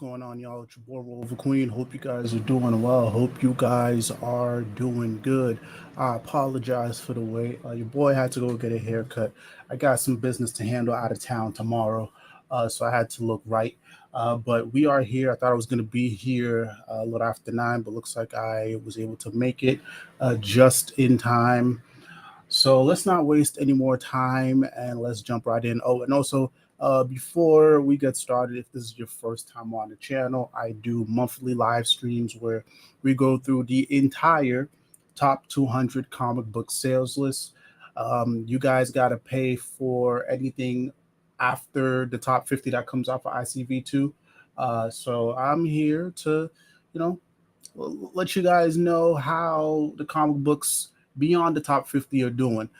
going on, y'all? It's your boy Roliver Queen. Hope you guys are doing well. Hope you guys are doing good. I apologize for the wait. Your boy had to go get a haircut. I got some business to handle out of town tomorrow, so I had to look right. But we are here. I thought I was going to be here a little after 9, but looks like I was able to make it just in time. So let's not waste any more time and let's jump right in. Oh, and also, before we get started, if this is your first time on the channel, I do monthly live streams where we go through the entire top 200 comic book sales list. You guys got to pay for anything after the top 50 that comes off of ICV2. So I'm here to, you know, let you guys know how the comic books beyond the top 50 are doing.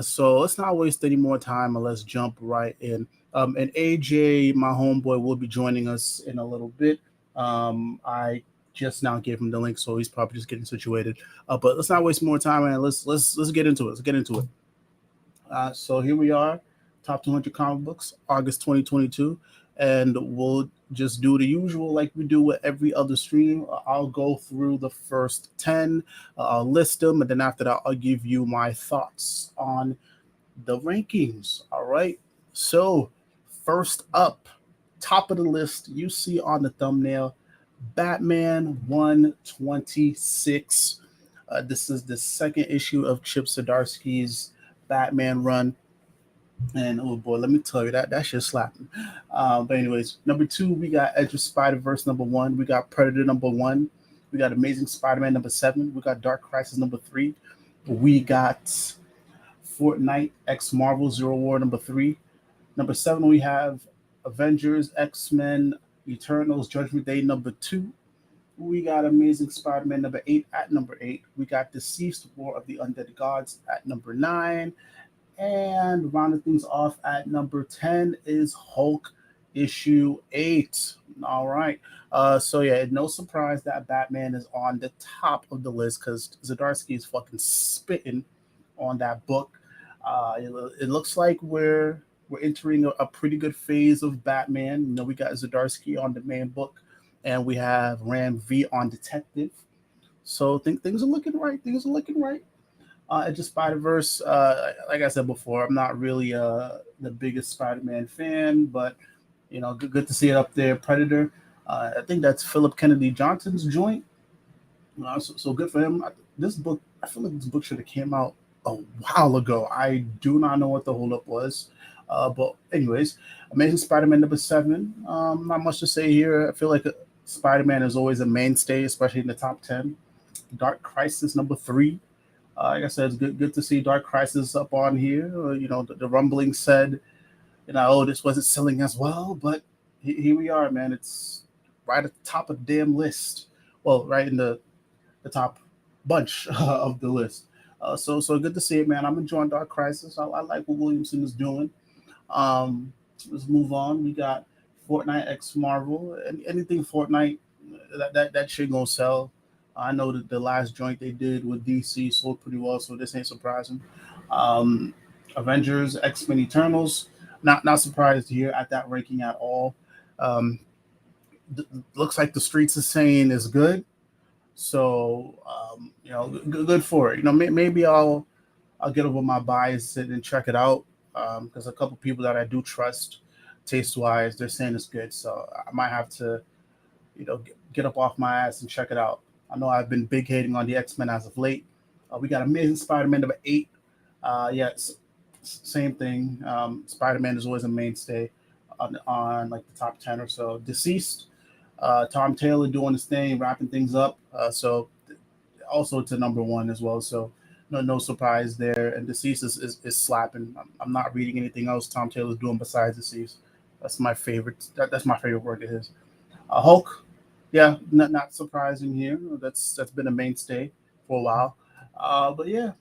So let's not waste any more time and let's jump right in. And AJ, my homeboy, will be joining us in a little bit. I just now gave him the link, so he's probably just getting situated. But let's not waste more time and let's get into it. Let's get into it. So here we are, top 200 comic books, August 2022, and we'll just do the usual like we do with every other stream. I'll go through the first 10, I'll list them, and then after that, I'll give you my thoughts on the rankings. All right. So, first up, top of the list, you see on the thumbnail, Batman 126. This is the second issue of Chip Zdarsky's Batman run. And oh boy, let me tell you that shit's slapping. But anyways, number two, we got Edge of Spider Verse number one. We got Predator number one. We got Amazing Spider-Man number 7. We got Dark Crisis number 3. We got Fortnite X Marvel Zero War number 3. Number 7, we have Avengers X-Men Eternals Judgment Day number 2. We got Amazing Spider-Man number 8 at number 8. We got Deceased War of the Undead Gods at number 9. And rounding things off at number 10 is Hulk issue 8. All right. So yeah, no surprise that Batman is on the top of the list because Zdarsky is fucking spitting on that book. It looks like we're entering a pretty good phase of Batman. You know, we got Zdarsky on the main book, and we have Ram V on Detective. So I think things are looking right. Things are looking right. Edge of Spider Verse, like I said before, I'm not really the biggest Spider-Man fan, but you know, good to see it up there. Predator, I think that's Philip Kennedy Johnson's joint. So good for him. This book, I feel like this book should have came out a while ago. I do not know what the holdup was. But anyways, Amazing Spider-Man number 7. Not much to say here. I feel like Spider-Man is always a mainstay, especially in the top 10. Dark Crisis number 3. Like I said, it's good to see Dark Crisis up on here. You know, the rumbling said, you know, oh, this wasn't selling as well, but here we are, man. It's right at the top of the damn list. Well, right in the top bunch of the list. So good to see it, man. I'm enjoying Dark Crisis. I like what Williamson is doing. Um, let's move on. We got Fortnite X Marvel. Anything Fortnite, that shit gonna sell. I know that the last joint they did with DC sold pretty well, so this ain't surprising. Um, Avengers, X-Men Eternals, not surprised here at that ranking at all. Um, Looks like the streets is saying is good, so you know, good for it. You know, maybe I'll get over my bias and check it out because a couple people that I do trust, taste wise, they're saying it's good, so I might have to, you know, get up off my ass and check it out. I know I've been big hating on the X-Men as of late. We got Amazing Spider-Man number 8. Yeah, same thing. Spider-Man is always a mainstay on like the top 10 or so. Deceased, Tom Taylor doing his thing, wrapping things up. So also to number 1 as well. So no surprise there. And Deceased is slapping. I'm not reading anything else Tom Taylor's doing besides Deceased. That's my favorite. That's my favorite work of his. Hulk, yeah, not surprising here. That's been a mainstay for a while. But yeah,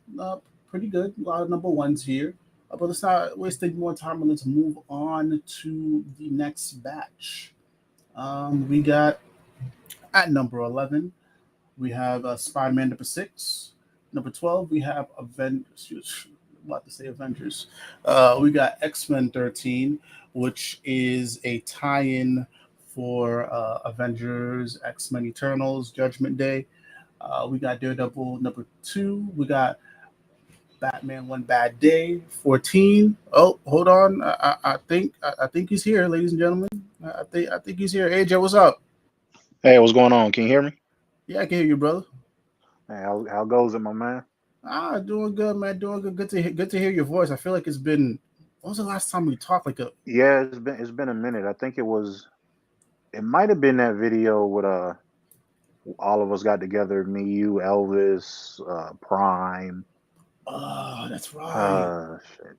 pretty good. A lot of number ones here. But let's not waste any more time and let's move on to the next batch. We got at number 11, we have Spider-Man number 6. Number 12, we have Avengers. About to say Avengers. We got X-Men 13, which is a tie-in for Avengers, X-Men Eternals, Judgment Day. We got Daredevil number 2. We got Batman One Bad Day 14. Oh, hold on. I think he's here, ladies and gentlemen. I think he's here. AJ, what's up? Hey, what's going on? Can you hear me? Yeah, I can hear you, brother. Hey, how goes it, my man? Doing good, man. Doing good. Good to hear your voice. I feel like it's been. When was the last time we talked? Like a. Yeah, it's been a minute. I think it might have been that video with all of us got together, me, you, Elvis, Prime. Oh, that's right. Shit.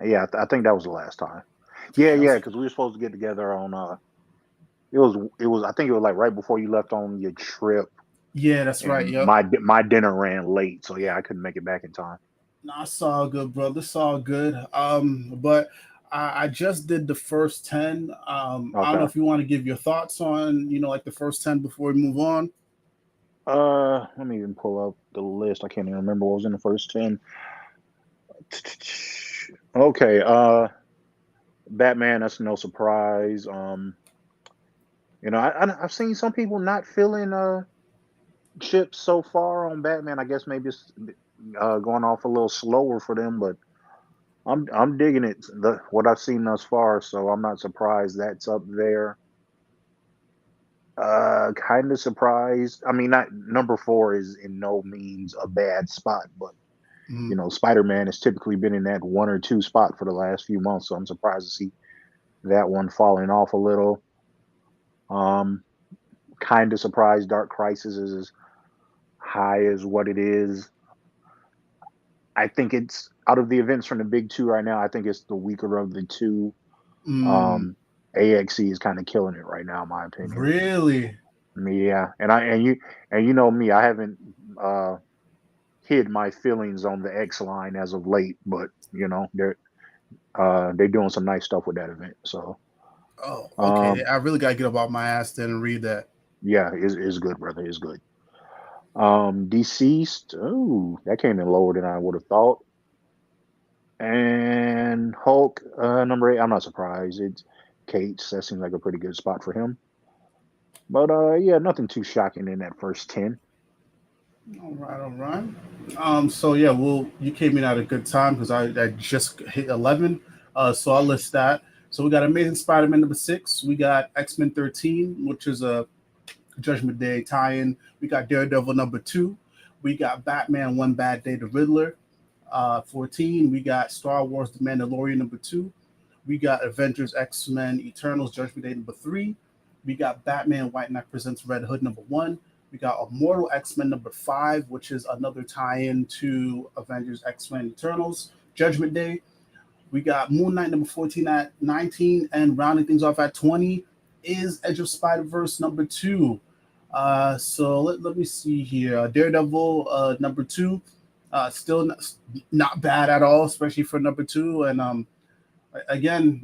Yeah, I think that was the last time. Yeah, Yeah, yeah, because we were supposed to get together on it was I think it was like right before you left on your trip, yeah, that's right. and Yep. my dinner ran late, so yeah, I couldn't make it back in time. Nah, it's all good, brother. It's all good. But I just did the first 10. I don't know Okay. if you want to give your thoughts on, like the first 10 before we move on. Let me even pull up the list. I can't even remember what was in the first 10. Okay, Batman. That's no surprise. I've seen some people not feeling chips so far on Batman. I guess maybe it's going off a little slower for them, but I'm digging it. What I've seen thus far, so I'm not surprised that's up there. Kind of surprised. I mean, not number four is in no means a bad spot, but Mm, Spider-Man has typically been in that one or two spot for the last few months, so I'm surprised to see that one falling off a little. Um, Kind of surprised Dark Crisis is as high as what it is. I think it's out of the events from the big two right now. I think it's the weaker of the two. mm, Um, AXE is kind of killing it right now, in my opinion. really? Yeah, and you know me, I haven't uh, hid my feelings on the X line as of late, but they're doing some nice stuff with that event. So Oh, okay. um, I really got to get up off my ass then and read that. yeah, is good, brother. Is good. Deceased. Oh, that came in lower than I would have thought. And Hulk, number 8. I'm not surprised. It's Cates. That seems like a pretty good spot for him. But yeah, nothing too shocking in that first 10. All right, all right. So yeah, well, you came in at a good time because I just hit 11. So I'll list that. So we got Amazing Spider-Man number 6. We got X-Men 13, which is a Judgment Day tie-in. We got Daredevil number 2. We got Batman One Bad Day, the Riddler. 14. We got Star Wars: The Mandalorian number 2. We got Avengers X-Men Eternals Judgment Day number 3. We got Batman White Knight Presents Red Hood number 1. We got Immortal X-Men number 5, which is another tie-in to Avengers X-Men Eternals Judgment Day. We got Moon Knight number 14 at 19, and rounding things off at 20 is Edge of Spider-Verse number 2. So let me see here. Daredevil number 2, still not bad at all, especially for number 2. And again,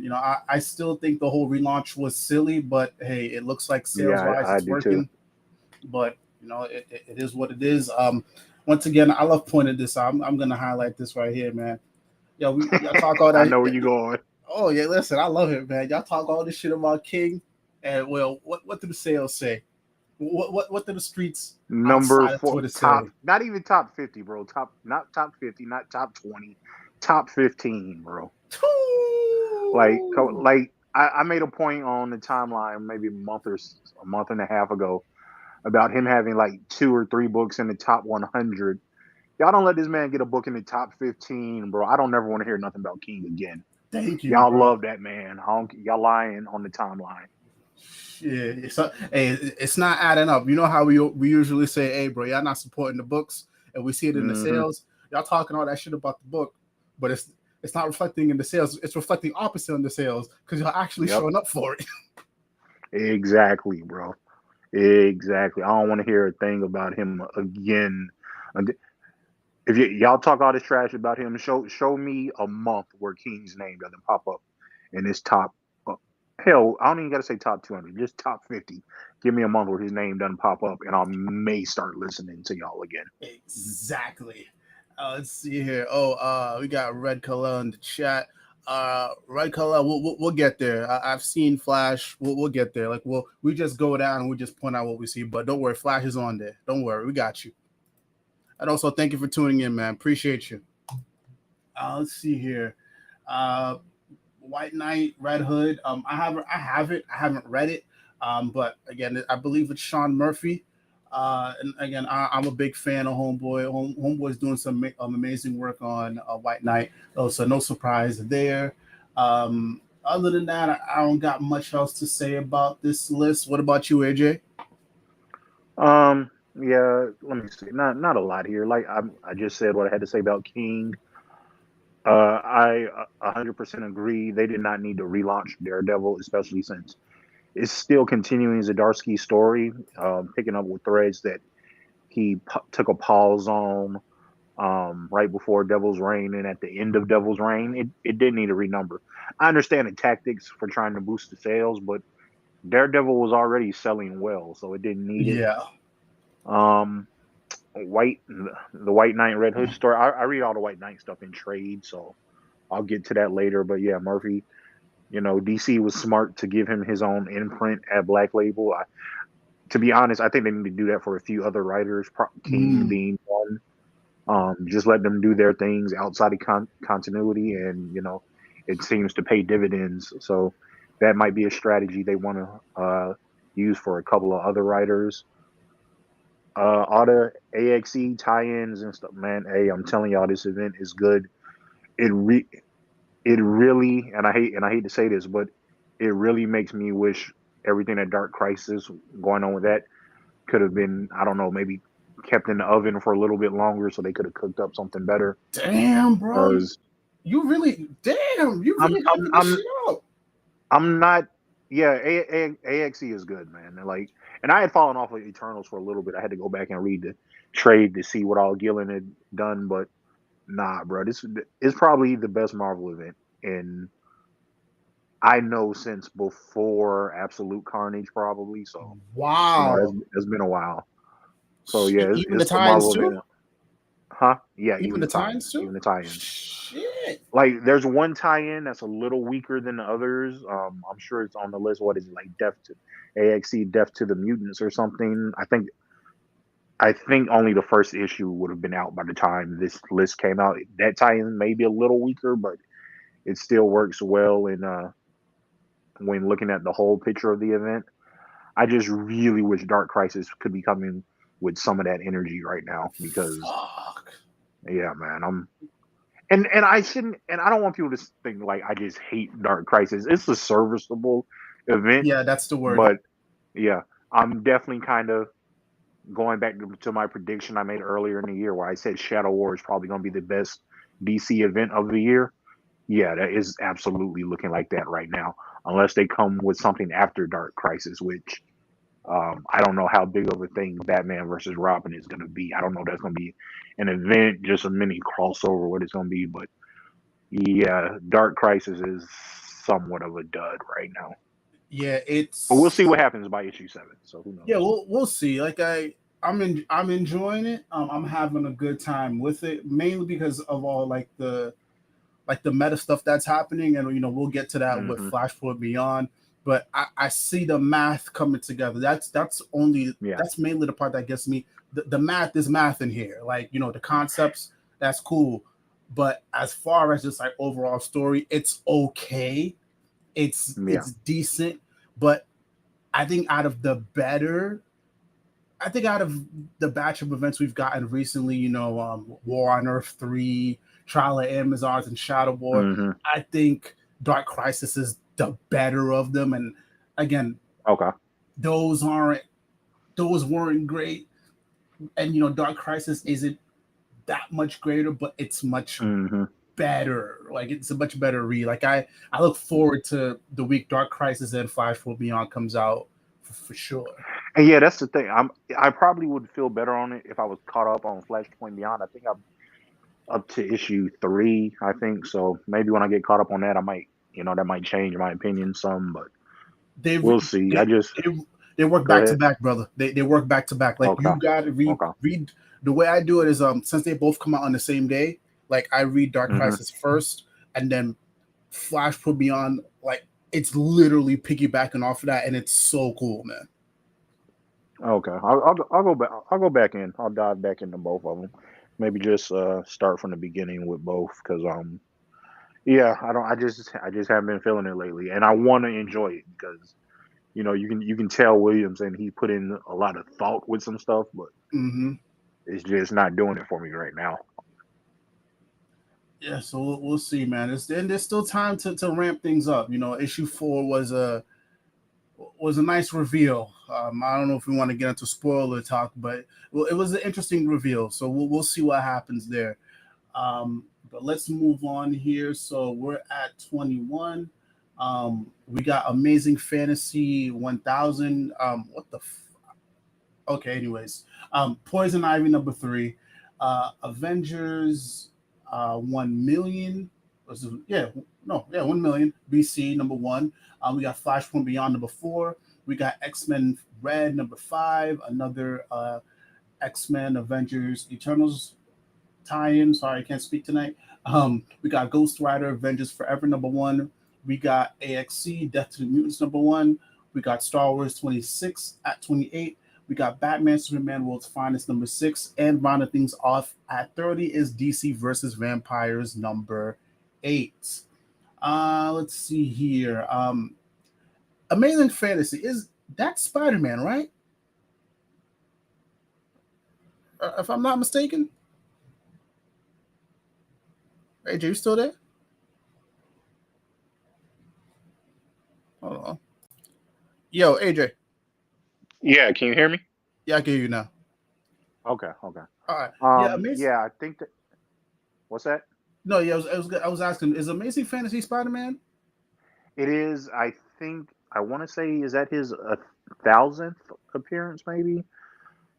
I still think the whole relaunch was silly, but hey, it looks like sales Yeah, wise I it's do too. working. But it is what it is. Once again, I love pointing this out. I'm gonna highlight this right here, man. Y'all talk all I that. know where you're going. Oh yeah, listen, I love it, man. Y'all talk all this shit about King, and well, what do the sales say? What do the streets Number outside of four, Twitter top, say? not even top 50, bro. Not top 50, not top 20, top 15, bro. I made a point on the timeline maybe a month and a half ago about him having like two or three books in the top 100. Y'all don't let this man get a book in the top 15, bro. I don't never want to hear nothing about King again. Thank you, Y'all bro. love that man. Y'all lying on the timeline. Yeah, it's not adding up. You know how we usually say, "Hey, bro, y'all not supporting the books," and we see it in the Hmm. sales. Y'all talking all that shit about the book, but it's not reflecting in the sales. It's reflecting opposite in the sales because you're actually Yep. showing up for it. Exactly, bro. Exactly. I don't want to hear a thing about him again. And if y'all talk all this trash about him, show me a month where King's name doesn't pop up in this top. Uh, Hell, I don't even got to say top 200, just top 50. Give me a month where his name doesn't pop up, and I may start listening to y'all again. Exactly. Let's see here. Oh, we got Red Color in the chat. Right, Kal-El, we'll get there. I've seen Flash. We'll get there. Like, we just go down and we just point out what we see. But don't worry, Flash is on there. Don't worry, we got you. And also, thank you for tuning in, man. Appreciate you. Let's see here. Uh, White Knight, Red Hood. I have it. I haven't read it. But again, I believe it's Sean Murphy. And again, I'm a big fan of Homeboy. Homeboy's doing some amazing work on White Knight. Oh, so no surprise there. Other than that, I don't got much else to say about this list. What about you, AJ? Yeah, let me see. Not a lot here. Like I just said what I had to say about King. I 100% agree. They did not need to relaunch Daredevil, especially since it's still continuing Zdarsky's story, picking up with threads that he took a pause on right before Devil's Reign and at the end of Devil's Reign. It didn't need a renumber. I understand the tactics for trying to boost the sales, but Daredevil was already selling well, so it didn't need it. Yeah. Um, the White Knight Red Hood story. I read all the White Knight stuff in trade, so I'll get to that later. But yeah, Murphy, DC was smart to give him his own imprint at Black Label. To be honest, I think they need to do that for a few other writers, King Mm. being one. Just let them do their things outside of continuity, and it seems to pay dividends. So that might be a strategy they want to use for a couple of other writers. All the AXE tie-ins and stuff, man. Hey, I'm telling y'all, this event is good. It it really, and I hate to say this, but it really makes me wish everything at Dark Crisis going on with that could have been, I don't know, maybe kept in the oven for a little bit longer so they could have cooked up something better. Damn, bro. Because You really, damn, you I'm really I'm hyping this I'm shit up. I'm not. Yeah, AXE is good, man. And I had fallen off of Eternals for a little bit. I had to go back and read the trade to see what all Gillen had done, but nah, bro, this is probably the best Marvel event in I know since before Absolute Carnage, probably. So Wow. it's been a while. So yeah, Even the it's the Titans Marvel too? event, huh? Yeah, Even the Titans even too? the tie-ins. Shit. Like, there's one tie-in that's a little weaker than the others. I'm sure it's on the list. What is it, like Death to AXE, Death to the Mutants or something? I think only the first issue would have been out by the time this list came out. That tie-in may be a little weaker, but it still works well in when looking at the whole picture of the event. I just really wish Dark Crisis could be coming with some of that energy right now because Fuck. yeah, man, and I shouldn't, and I don't want people to think like I just hate Dark Crisis. It's a serviceable event, Yeah, that's the word. but yeah, I'm definitely kind of going back to my prediction I made earlier in the year where I said Shadow War is probably going to be the best DC event of the year. Yeah, that is absolutely looking like that right now, unless they come with something after Dark Crisis, which I don't know how big of a thing Batman versus Robin is going to be. I don't know if that's going to be an event, just a mini crossover, what it's going to be. But yeah, Dark Crisis is somewhat of a dud right now. Yeah, But we'll see it's what happens by issue 7. So who yeah, knows? we'll see. Like I'm enjoying it. I'm having a good time with it, mainly because of all like the meta stuff that's happening, and we'll get to that with Hmm. Flashpoint Beyond. But I see the math coming together. Yeah. That's mainly the part that gets me. The math is math in here. Like the concepts, that's cool. But as far as just like overall story, it's okay. Yeah. It's decent, but I think out of the better I think out of the batch of events we've gotten recently, War on Earth 3, Trial of Amazons, and Shadow War, Hmm. I think Dark Crisis is the better of them. And again, Okay. those weren't great. And Dark Crisis isn't that much greater, but it's much Hmm. better. Like it's a much better read. Like I look forward to the week Dark Crisis and Flashpoint Beyond comes out for sure. And yeah, that's the thing. I probably would feel better on it if I was caught up on Flashpoint Beyond. I think I'm up to issue 3. I think so. Maybe when I get caught up on that, I might, that might change my opinion some. But they we'll see. they they, they work Go back to ahead. back, brother. They work back to back. Like Okay. you got to Okay. read. The way I do it is since they both come out on the same day, like I read Dark Hmm. Crisis first, and then Flashpoint Beyond, like it's literally piggybacking off of that, and it's so cool, man. Okay, I'll go back. I'll go back in. I'll dive back into both of them. Maybe just start from the beginning with both because yeah, I don't. I just haven't been feeling it lately, and I want to enjoy it because you can tell Williams and he put in a lot of thought with some stuff, but Mm-hmm. it's just not doing it for me right now. Yeah, so we'll see, man. There's still time to ramp things up. Issue 4 was a nice reveal. I don't know if we want to get into spoiler talk, but well, it was an interesting reveal. So we'll see what happens there. But let's move on here. So we're at 21. We got Amazing Fantasy 1000. What the? Okay, anyways. Poison Ivy number 3. Avengers 1 million. Yeah, no, yeah, 1 million. BC number 1. We got Flashpoint Beyond number 4. We got X-Men Red number 5. Another X-Men Avengers Eternals tie-in. Sorry, I can't speak tonight. We got Ghost Rider Avengers Forever number 1. We got AXC Death to the Mutants number 1. We got Star Wars 26 at 28. We got Batman Superman World's Finest number 6. And rounding things off at 30 is DC versus Vampires number 8. Let's see here. Amazing Fantasy, is that Spider-Man, right? If I'm not mistaken. AJ, you still there? Hold on. Yo, AJ. Yeah, can you hear me? Yeah, I can hear you now. Okay, okay. All right. Yeah, Amazing. Yeah, I think that. What's that? No, yeah, I was asking, is Amazing Fantasy Spider-Man? It is. I think I want to say is that his 1,000th appearance, maybe.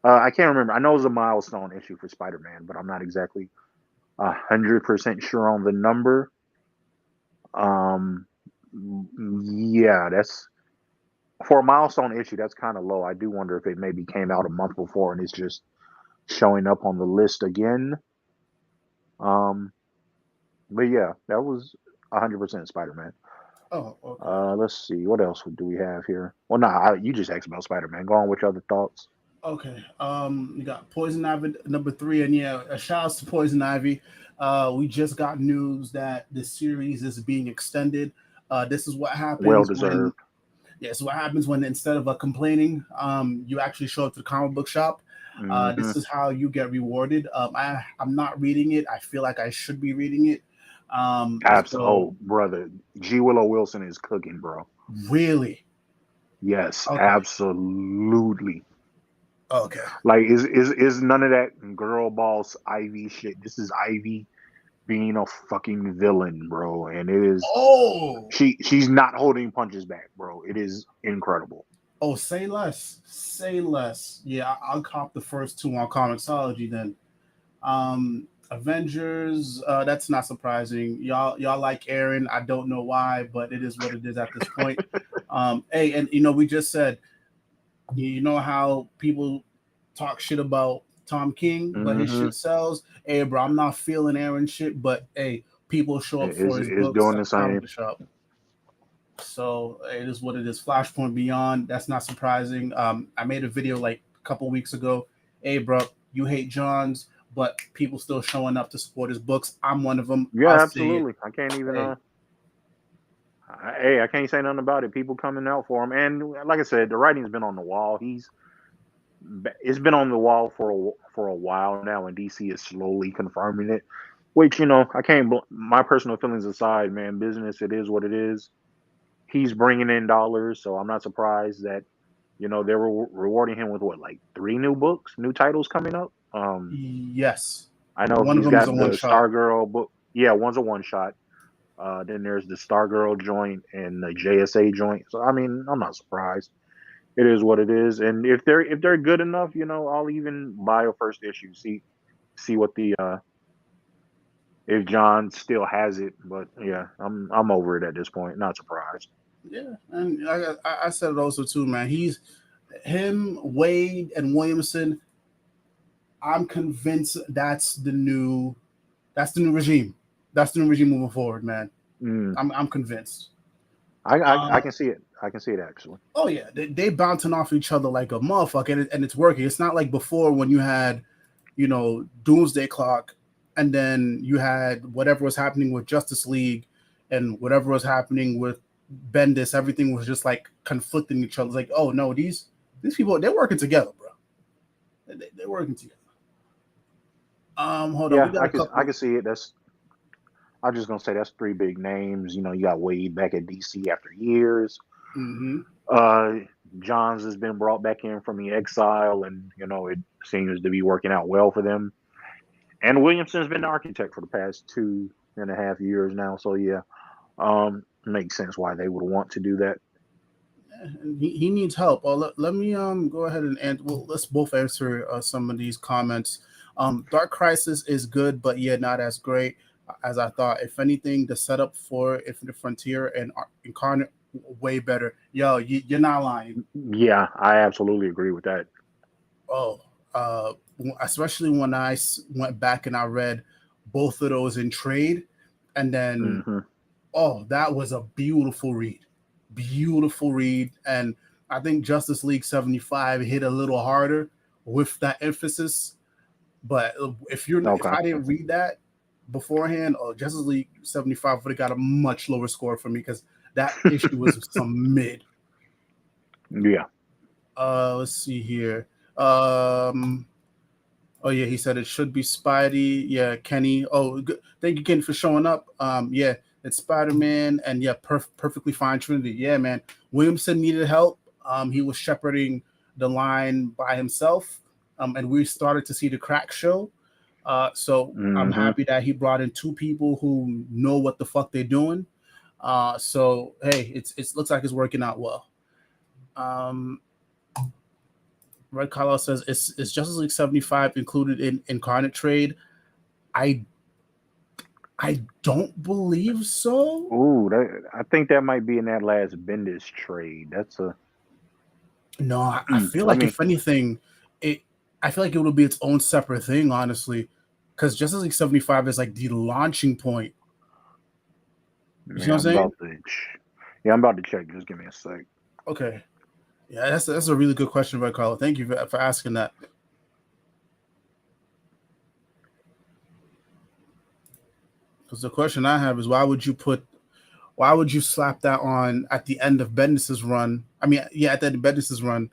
I can't remember. I know it was a milestone issue for Spider-Man, but I'm not exactly 100% sure on the number. Um, yeah, that's for a milestone issue. That's kind of low. I do wonder if it maybe came out a month before and it's just showing up on the list again. Um, but yeah, that was 100% Spider-Man. Oh, okay. Let's see. What else do we have here? Well, nah, you just asked about Spider-Man. Go on with your other thoughts. Okay. You got Poison Ivy number 3, and yeah, a shout out to Poison Ivy. We just got news that the series is being extended. This is what Well happens when deserved. Yeah, so what happens when instead of complaining, you actually show up to the comic book shop. Hmm. This is how you get rewarded. I'm not reading it. I feel like I should be reading it. So Oh, brother, G. Willow Wilson is cooking, bro. really, Yes, okay, absolutely. okay. Like, is none of that girl boss Ivy shit. This is Ivy being a fucking villain, bro. And it is Oh, she's not holding punches back, bro. It is incredible. oh, say less, say less. Yeah, I'll cop the first 2 on Comixology then. Avengers, that's not surprising. Y'all like Aaron. I don't know why, but it is what it is at this point. Hey, and we just said, you know how people talk shit about Tom King, but his Hmm. shit sells. Hey, bro, I'm not feeling Aaron shit, but hey, people show up for his Is books doing at the the comic same. book shop. So it is what it is. Flashpoint Beyond, that's not surprising. I made a video like a couple weeks ago. Hey, bro, you hate Johns, but people still showing up to support his books. I'm one of them. I'll Yeah, say it. absolutely. I can't even Hey, hey, I can't say nothing about it. People coming out for him, and like I said, the writing's been on the wall. It's been on the wall for a while now, and DC is slowly confirming it. Which I can't. My personal feelings aside, man, business it is what it is. He's bringing in dollars, so I'm not surprised that they were rewarding him with what, like 3 new books, new titles coming up. yes. I know One of he's them is a got one the shot. Stargirl book. Yeah, one's a one shot. Then there's the Stargirl joint and the JSA joint. So I mean, I'm not surprised. It is what it is. And if they're good enough, I'll even buy a first issue. See what the if John still has it. But yeah, I'm over it at this point. Not surprised. Yeah, and I said it also too, man. Him, Wade, and Williamson. I'm convinced that's the new regime. That's the new regime moving forward, man. Mm. I'm convinced. I Uh, can see it. I can see it actually. oh yeah, they bouncing off each other like a motherfucker, and it's working. It's not like before when you had, Doomsday Clock, and then you had whatever was happening with Justice League, and whatever was happening with Bendis. Everything was just like conflicting each other. It's like, oh no, these people, they're working together, bro. They're working together. Hold on, we Yeah, got a I couple. can see it. That's I'm just gonna say that's three big names. You know, you got Wade back at DC after years. Mm-hmm. Uh, Johns has been brought back in from the exile, and it seems to be working out well for them. And Williamson's been the architect for the past 2.5 years now. So yeah, makes sense why they would want to do that. He needs help. Well, let me go ahead and well, let's both answer some of these comments. Dark Crisis is good, but yeah, not as great as I thought. If anything, the setup for Infinite Frontier and Incarnate way better. Yo, you're not lying. Yeah, I absolutely agree with that. Oh, especially when went back and I read both of those in trade, and then Hmm. oh, that was a beautiful read, and I think Justice League 75 hit a little harder with that emphasis. But if Okay. I didn't read that beforehand, oh, Justice League 75 would have got a much lower score for me because that issue was some mid. Yeah. Let's see here. Um, Oh yeah, he said it should be Spidey. Yeah, Kenny. Oh, good. Thank you, Kenny, for showing up. Yeah, it's Spider Man, and yeah, perfectly fine Trinity. Yeah, man. Williamson needed help. He was shepherding the line by himself, and we started to see the crack show. So I'm Hmm. happy that he brought in two people who know what the fuck they're doing. So hey, it looks like it's working out well. Um, Red Carlos says, is Justice League 75 included in Incarnate Trade? I I don't believe so. Ooh, I think that might be in that last Bendis trade. That's a. No, I feel Let like me. if anything, it I feel like it would be its own separate thing, honestly. Because Justice League 75 is like the launching point. You see what Yeah, I'm saying? I'm about to check. Just give me a sec. Okay. Yeah, that's a really good question, Red Carlo. Thank you for asking that. Because the question I have is why would you slap that on at the end of Bendis's run? I mean, yeah, at the end of Bendis's run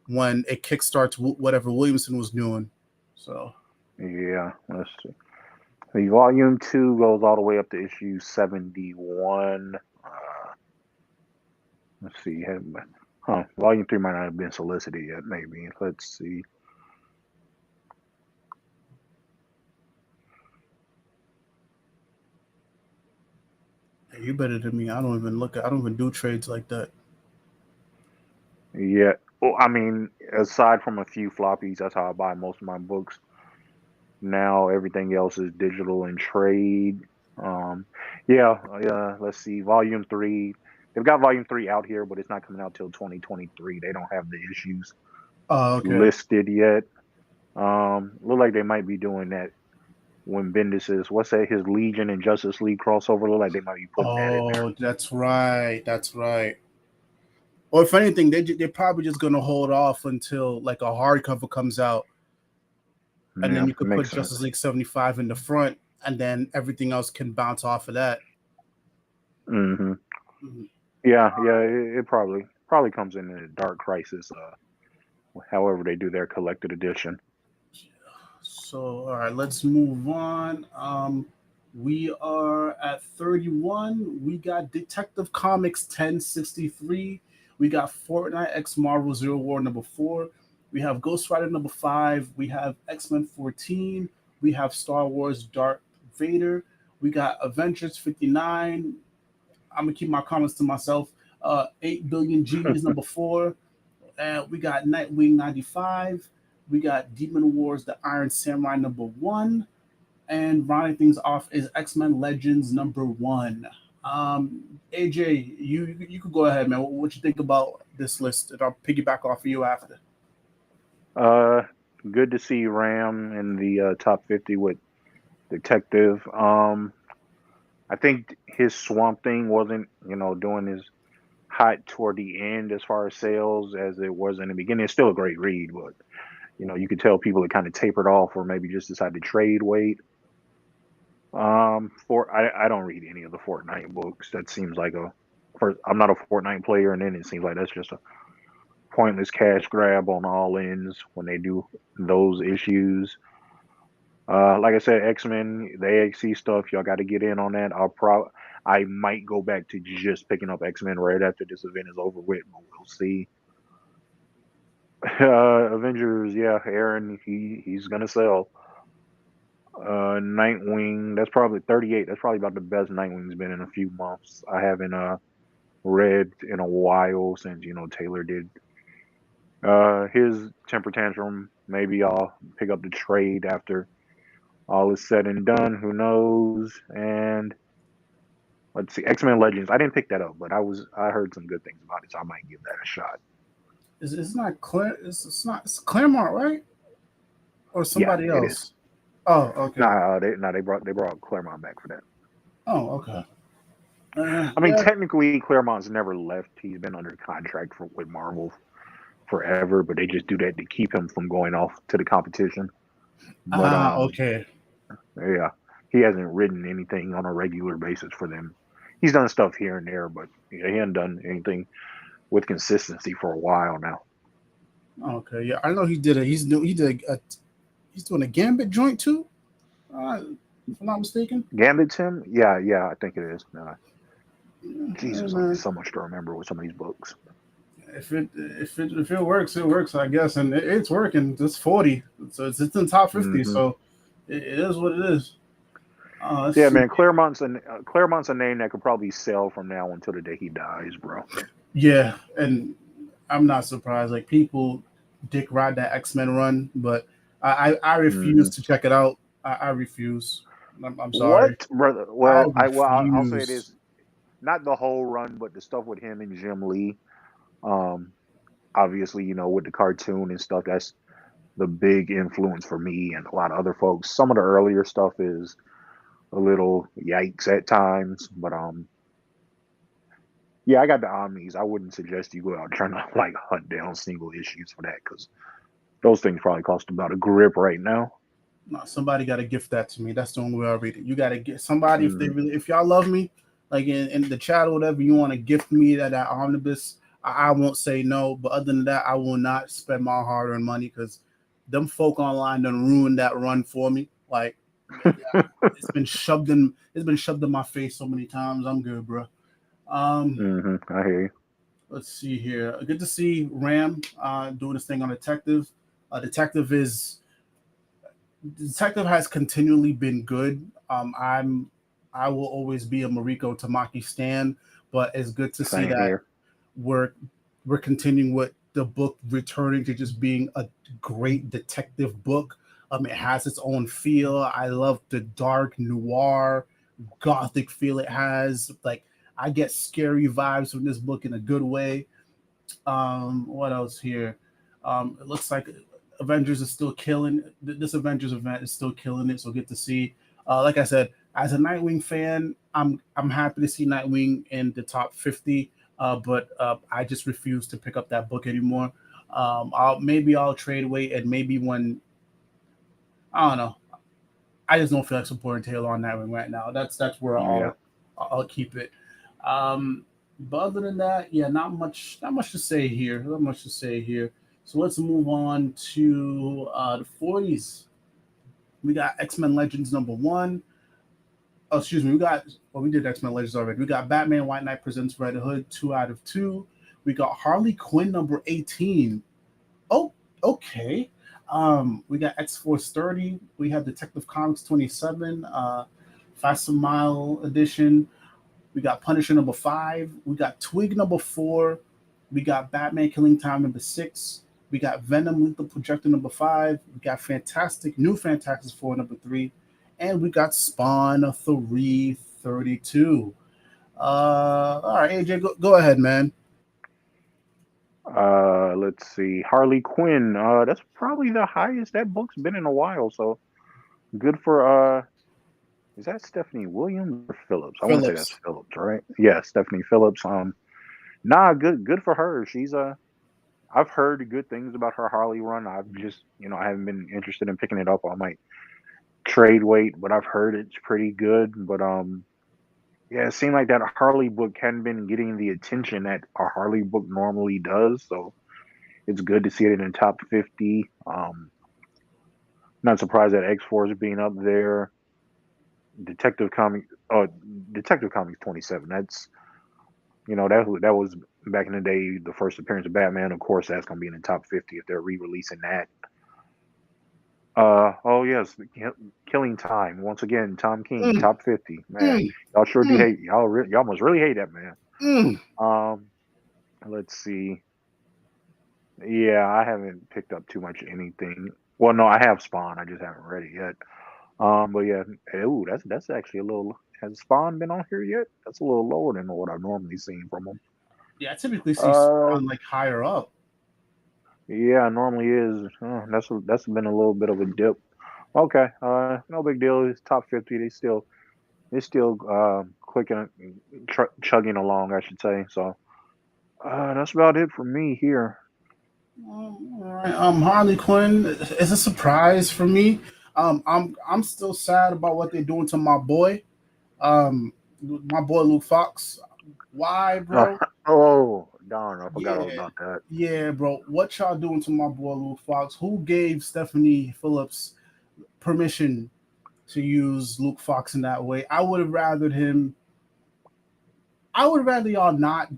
when it kickstarts whatever Williamson was doing. So Yeah, let's see. The volume 2 goes all the way up to issue 71. Let's see. Volume 3 might not have been solicited yet. Maybe. Let's see. hey, you better than me. I don't even do trades like that. Yeah. Well, I mean, aside from a few floppies, that's how I buy most of my books. Now everything else is digital and trade. Um, yeah, yeah. Let's see, Volume 3. They've got Volume 3 out here, but it's not coming out till 2023. They don't have the issues Oh, okay. listed yet. Look like they might be doing that when Bendis is what's that? His Legion and Justice League crossover. Look like they might be putting that in there. Oh, that's right. That's right. Or if anything, they're probably just gonna hold off until like a hardcover comes out, and then Yeah, you could put makes sense. Justice League 75 in the front, and then everything else can bounce off of that. Hmm. Mhm. Yeah, yeah. It probably comes in a Dark Crisis. However they do their collected edition. So, all right, let's move on. We are at 31. We got Detective Comics 1063. We got Fortnite X Marvel Zero War number 4. We have Ghost Rider number 5. We have X Men 14. We have Star Wars Darth Vader. We got Avengers 59. I'm going to keep my comments to myself. 8 Billion Genies number 4. We got Nightwing 95. We got Demon Wars, the Iron Samurai number 1. And rounding things off is X Men Legends number 1. AJ, you could go ahead, man. What you think about this list? And I'll piggyback off of you after. Uh, Good to see Ram in the top 50 with Detective. I think his Swamp Thing wasn't, doing his hot toward the end as far as sales as it was in the beginning. It's still a great read, but you could tell people had kind of tapered off or maybe just decided to trade weight. For I don't read any of the Fortnite books. That seems like a first. I'm not a Fortnite player, and then it seems like that's just a pointless cash grab on all ends when they do those issues. Like I said, X Men, the AXC stuff, y'all got to get in on that. I might go back to just picking up X Men right after this event is over with, but we'll see. Avengers, yeah, Aaron, he's gonna sell. Nightwing, that's probably 38. That's probably about the best Nightwing's been in a few months. I haven't read in a while since Taylor did his temper tantrum. Maybe I'll pick up the trade after all is said and done. Who knows? And let's see, X Men Legends. I didn't pick that up, but I heard some good things about it, so I might give that a shot. It's not Claire. It's not. It's Claremont, right? Or Yeah, somebody it is. else? Oh, okay. They brought Claremont back for that. Oh, okay. I mean, Yeah. technically, Claremont's never left. He's been under contract with Marvel forever, but they just do that to keep him from going off to the competition. But Okay. yeah, he hasn't written anything on a regular basis for them. He's done stuff here and there, but yeah, he hasn't done anything with consistency for a while now. Okay. Yeah, I know he did it. He's doing a Gambit joint too. If I'm not mistaken. Gambit's him? Yeah, yeah, I think it is. Hey, Jesus, man. so much to remember with some of these books. If it works, it works. I guess, and it's working. It's 40, so it's in top 50. Hmm. So it is what it is. Let's Yeah, see. man, Claremont's a name that could probably sell from now until the day he dies, bro. Yeah, and I'm not surprised. Like people dick ride that X-Men run, but I refuse Hmm. to check it out. I refuse. I'm sorry. What, brother? I I'll say refuse. this: not the whole run, but the stuff with him and Jim Lee. Um, Obviously, with the cartoon and stuff, that's the big influence for me and a lot of other folks. Some of the earlier stuff is a little yikes at times, but yeah, I got the Omnis. I wouldn't suggest you go out trying to like hunt down single issues for that because those things probably cost about a grip right now. No, somebody got to gift that to me. That's the only way I'll read it. You got to get somebody if they Hmm. really, if y'all love me, like in the chat or whatever, you want to gift me that omnibus. I won't say no. But other than that, I will not spend my hard-earned money because them folk online done ruined that run for me. Like it's been shoved in my face so many times. I'm good, bro. Um, I hear you. let's see here. Good to see Ram doing this thing on Detective. Detective is Detective has continually been good. I will always be a Mariko Tamaki stan, but it's good to see Same that here. we're we're continuing with the book returning to just being a great detective book. It has its own feel. I love the dark noir gothic feel it has. Like I get scary vibes from this book in a good way. What else here? It looks like Avengers is still killing. This Avengers event is still killing it. So good to see. Like I said, as a Nightwing fan, I'm happy to see Nightwing in the top 50. But I just refuse to pick up that book anymore. I'll trade weight and maybe when I don't know. I just don't feel like supporting Taylor on Nightwing right now. That's where Yeah. I'll keep it. Um, but other than that, yeah, not much to say here. Not much to say here. So let's move on to the 40s. We got X Men Legends #1. Oh, excuse me. We did X Men Legends already. We got Batman White Knight presents Red Hood 2 out of 2. We got Harley Quinn #18. Oh, okay. We got X Force 30. We have Detective Comics 27. Faster Mile edition. We got Punisher #5. We got Twig #4. We got Batman Killing Time #6. We got Venom Lethal Projector #5. We got Fantastic Four #3. And we got Spawn 332. All right, AJ, go ahead, man. Let's see. Harley Quinn. That's probably the highest that book's been in a while. So good for Is that Stephanie Williams or Phillips? I want to say that's Phillips. Phillips, right? Yeah, Stephanie Phillips. Nah, good for her. I've heard good things about her Harley run. I've just, I haven't been interested in picking it up. I might trade weight, but I've heard it's pretty good. But yeah, it seemed like that Harley book hadn't been getting the attention that a Harley book normally does. So it's good to see it in the top 50. Not surprised that X Force being up there. Detective Comic, oh, Detective Comics 27. That's that was back in the day the first appearance of Batman. Of course, that's gonna be in the top 50 if they're re-releasing that. Oh yes, Killing Time once again. Tom King, Mm, top 50. Man, mm, y'all sure do mm, hate y'all must really hate that man. mm. Um, let's see. Yeah, I haven't picked up too much anything. Well, no, I have Spawn. I just haven't read it yet. But yeah, ooh, that's actually a little. Has Spawn been on here yet? That's a little lower than what I've normally seen from him. Yeah, I typically see Uh, Spawn like higher up. yeah, normally is. That's been a little bit of a dip. Okay, no big deal. It's top 50. They still clicking, chugging along, I should say. So that's about it for me here. All right. Harley Quinn is a surprise for me. I'm still sad about what they're doing to my boy Luke Fox. Why, Uh, bro? oh darn, I forgot all Yeah, about that. yeah, bro. What y'all doing to my boy Luke Fox? Who gave Stephanie Phillips permission to use Luke Fox in that way? I would rather y'all not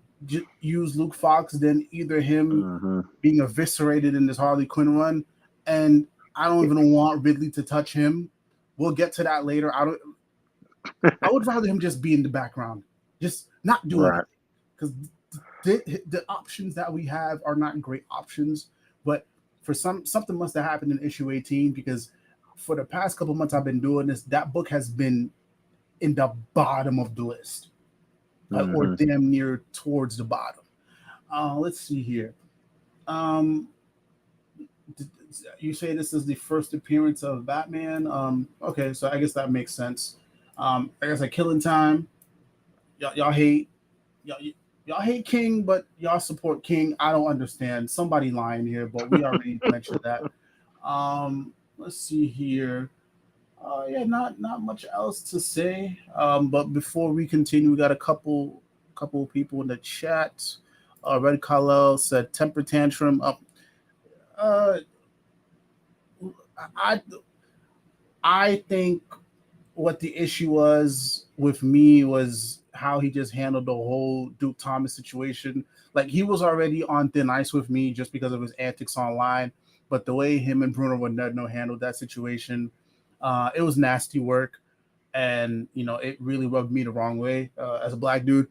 use Luke Fox than either him Hmm. being eviscerated in this Harley Quinn run, and I don't even want Ridley to touch him. We'll get to that later. I would rather him just be in the background, just not do Right. anything, because the options that we have are not great options. But for something must have happened in issue 18 because for the past couple months I've been doing this. That book has been in the bottom of the list, or Hmm. damn near towards the bottom. Let's see here. Um, you say this is the first appearance of Batman. Okay, so I guess that makes sense. I guess like Killing Time. Y'all hate y'all, y'all hate King, but y'all support King. I don't understand. Somebody lying here, but we already mentioned that. Let's see here. Yeah, not much else to say. But before we continue, we got a couple of people in the chat. Red KAL-EL said temper tantrum. Uh, I I think what the issue was with me was how he just handled the whole Duke Thomas situation. Like he was already on thin ice with me just because of his antics online, but the way him and Bruno Rennerno handled that situation, it was nasty work, and it really rubbed me the wrong way as a black dude.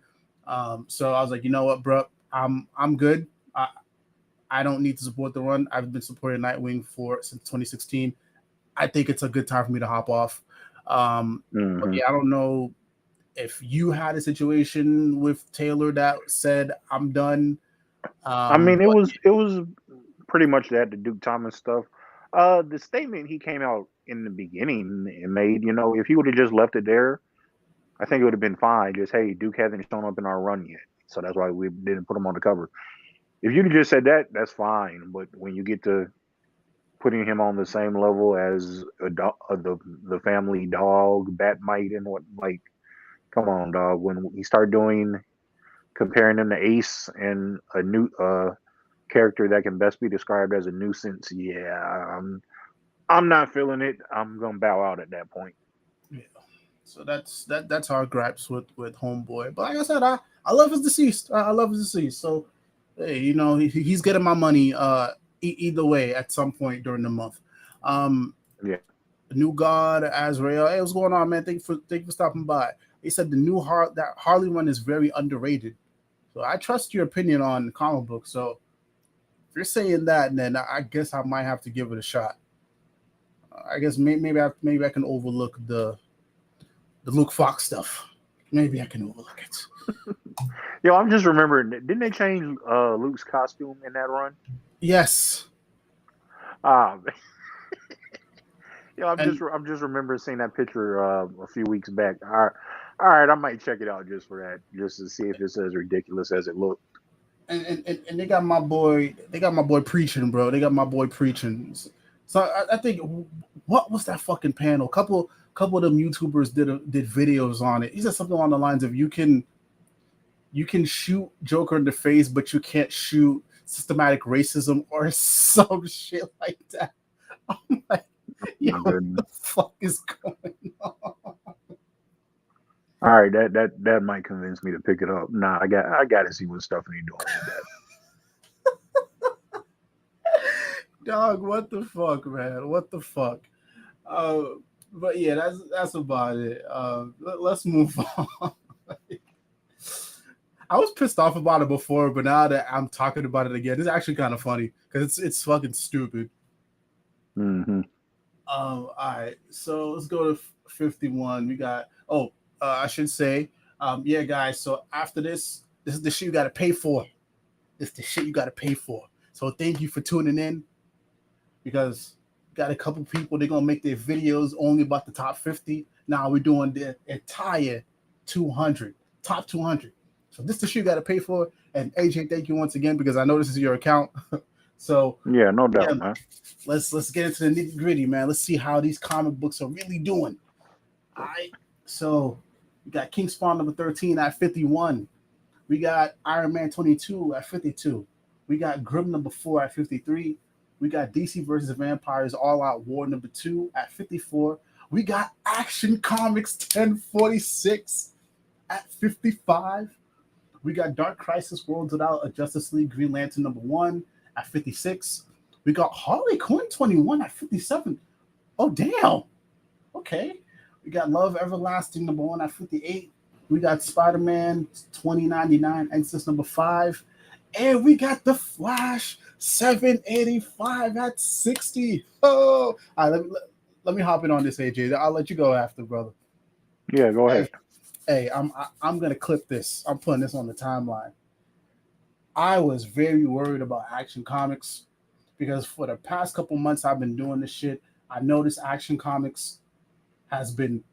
So I was like, you know what, bro, I'm good. I don't need to support the run. I've been supporting Nightwing for since 2016. I think it's a good time for me to hop off. But Hmm. yeah, I don't know if you had a situation with Taylor that said I'm done. I mean, it But was it was pretty much that the Duke Thomas stuff. The statement he came out in the beginning and made, if he would have just left it there, I think it would have been fine. Just hey, Duke hasn't shown up in our run yet, so that's why we didn't put him on the cover. If you'd have just said that, that's fine. But when you get to putting him on the same level as the family dog, Batmite, and what, like, come on, dog. When you start doing comparing him to Ace and a new character that can best be described as a nuisance, yeah, I'm not feeling it. I'm gonna bow out at that point. yeah, so that's our gripes with Homeboy. But like I said, I love his deceased. I love his deceased. So hey, he's getting my money either way at some point during the month. Um, Yeah. New God Azrael. Hey, what's going on, man? Thank you for stopping by. He said the new Harley one is very underrated. So I trust your opinion on comic books. So if you're saying that, then I guess I might have to give it a shot. I guess maybe I can overlook the Luke Fox stuff. Maybe I can overlook it. Yo, I'm just remembering. Didn't they change Luke's costume in that run? Yes. Ah, Yeah, And I'm just remembering seeing that picture a few weeks back. All right, I might check it out just for that, just to see if it's as ridiculous as it looked. and they got my boy preaching, bro. They got my boy preaching. So I think what was that fucking panel? Couple of them YouTubers did videos on it. He said something along the lines of you can shoot Joker in the face, but you can't shoot systematic racism or some shit like that. I'm like, yo, My what the goodness. fuck is going on? All right, that might convince me to pick it up. Nah, I got to see what Stephanie doing with that. Dog, what the fuck, man? What the fuck? Uh, but yeah, that's about it. Let's move on. I was pissed off about it before, but now that I'm talking about it again, it's actually kind of funny because it's fucking stupid. Mm-hmm. All right, so let's go to 51. We got I should say, yeah, guys. So after this is the shit you got to pay for. It's the shit you got to pay for. So thank you for tuning in because got a couple people they're gonna make their videos only about the top 50. Now we're doing the entire 200, top 200. So this is the shit you got to pay for. And AJ, thank you once again because I know this is your account. So Yeah, no yeah, doubt, man. let's get into the nitty gritty, man. Let's see how these comic books are really doing. All right. So we got King Spawn number 13 at 51. We got Iron Man 22 at 52. We got Grim number 4 at 53. We got DC versus Vampires All Out War number 2 at 54. We got Action Comics 1046 at 55. We got Dark Crisis Worlds Without a Justice League Green Lantern number 1 at 56. We got Harley Quinn 21 at 57. Oh, damn. Okay. We got Love Everlasting number 1 at 58. We got Spider Man 2099 Exodus number 5. And we got The Flash 785 at 60. Oh, all right, let me hop in on this, AJ. I'll let you go after, brother. Yeah, go ahead. Hey, I'm gonna clip this. I'm putting this on the timeline. I was very worried about Action Comics because for the past couple months I've been doing this shit. I noticed Action Comics has been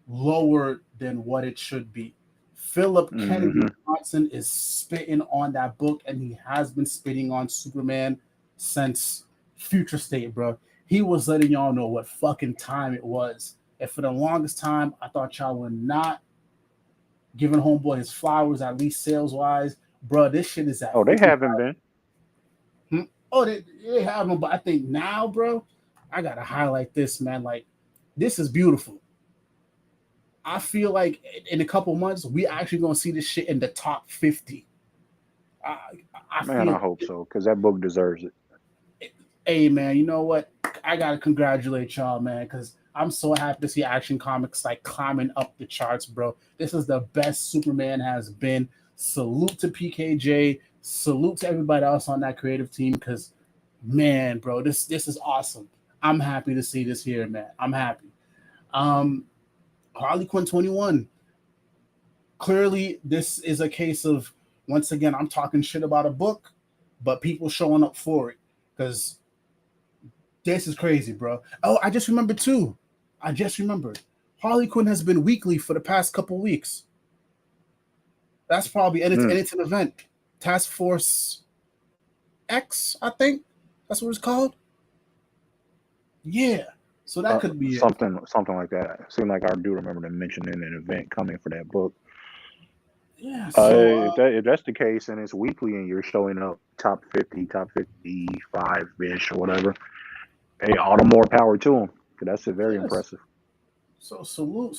lower than what it should be. Philip Kennedy Mm-hmm. Johnson is spitting on that book, and he has been spitting on Superman since Future State, bro. He was letting y'all know what fucking time it was. And for the longest time, I thought y'all were not giving Homeboy his flowers, at least sales wise. Bro, this shit is at Oh, they 50. haven't been. Oh, they have them, but I think now, bro, I gotta highlight this, man. Like, this is beautiful. I feel like in a couple months we actually gonna see this shit in the top 50. I, I Man, I feel, hope so because that book deserves it. hey man, you know what? I gotta congratulate y'all, man, because I'm so happy to see Action Comics like climbing up the charts, bro. This is the best Superman has been. Salute to PKJ. Salute to everybody else on that creative team, because man, bro, this is awesome. I'm happy to see this here, man. I'm happy. Um, Harley Quinn 21. Clearly, this is a case of once again, I'm talking shit about a book, but people showing up for it because this is crazy, bro. Oh, I just remembered too. I just remembered. Harley Quinn has been weekly for the past couple weeks. That's probably and it's an event. Task Force X, I think that's what it's called. Yeah, so that could be it. Something like that. It seemed like I do remember them mentioning an event coming for that book. Yeah, so If that's the case and it's weekly and you're showing up top 50, top 55 ish or whatever, hey, all the more power to them. That's very yes. impressive. So salute.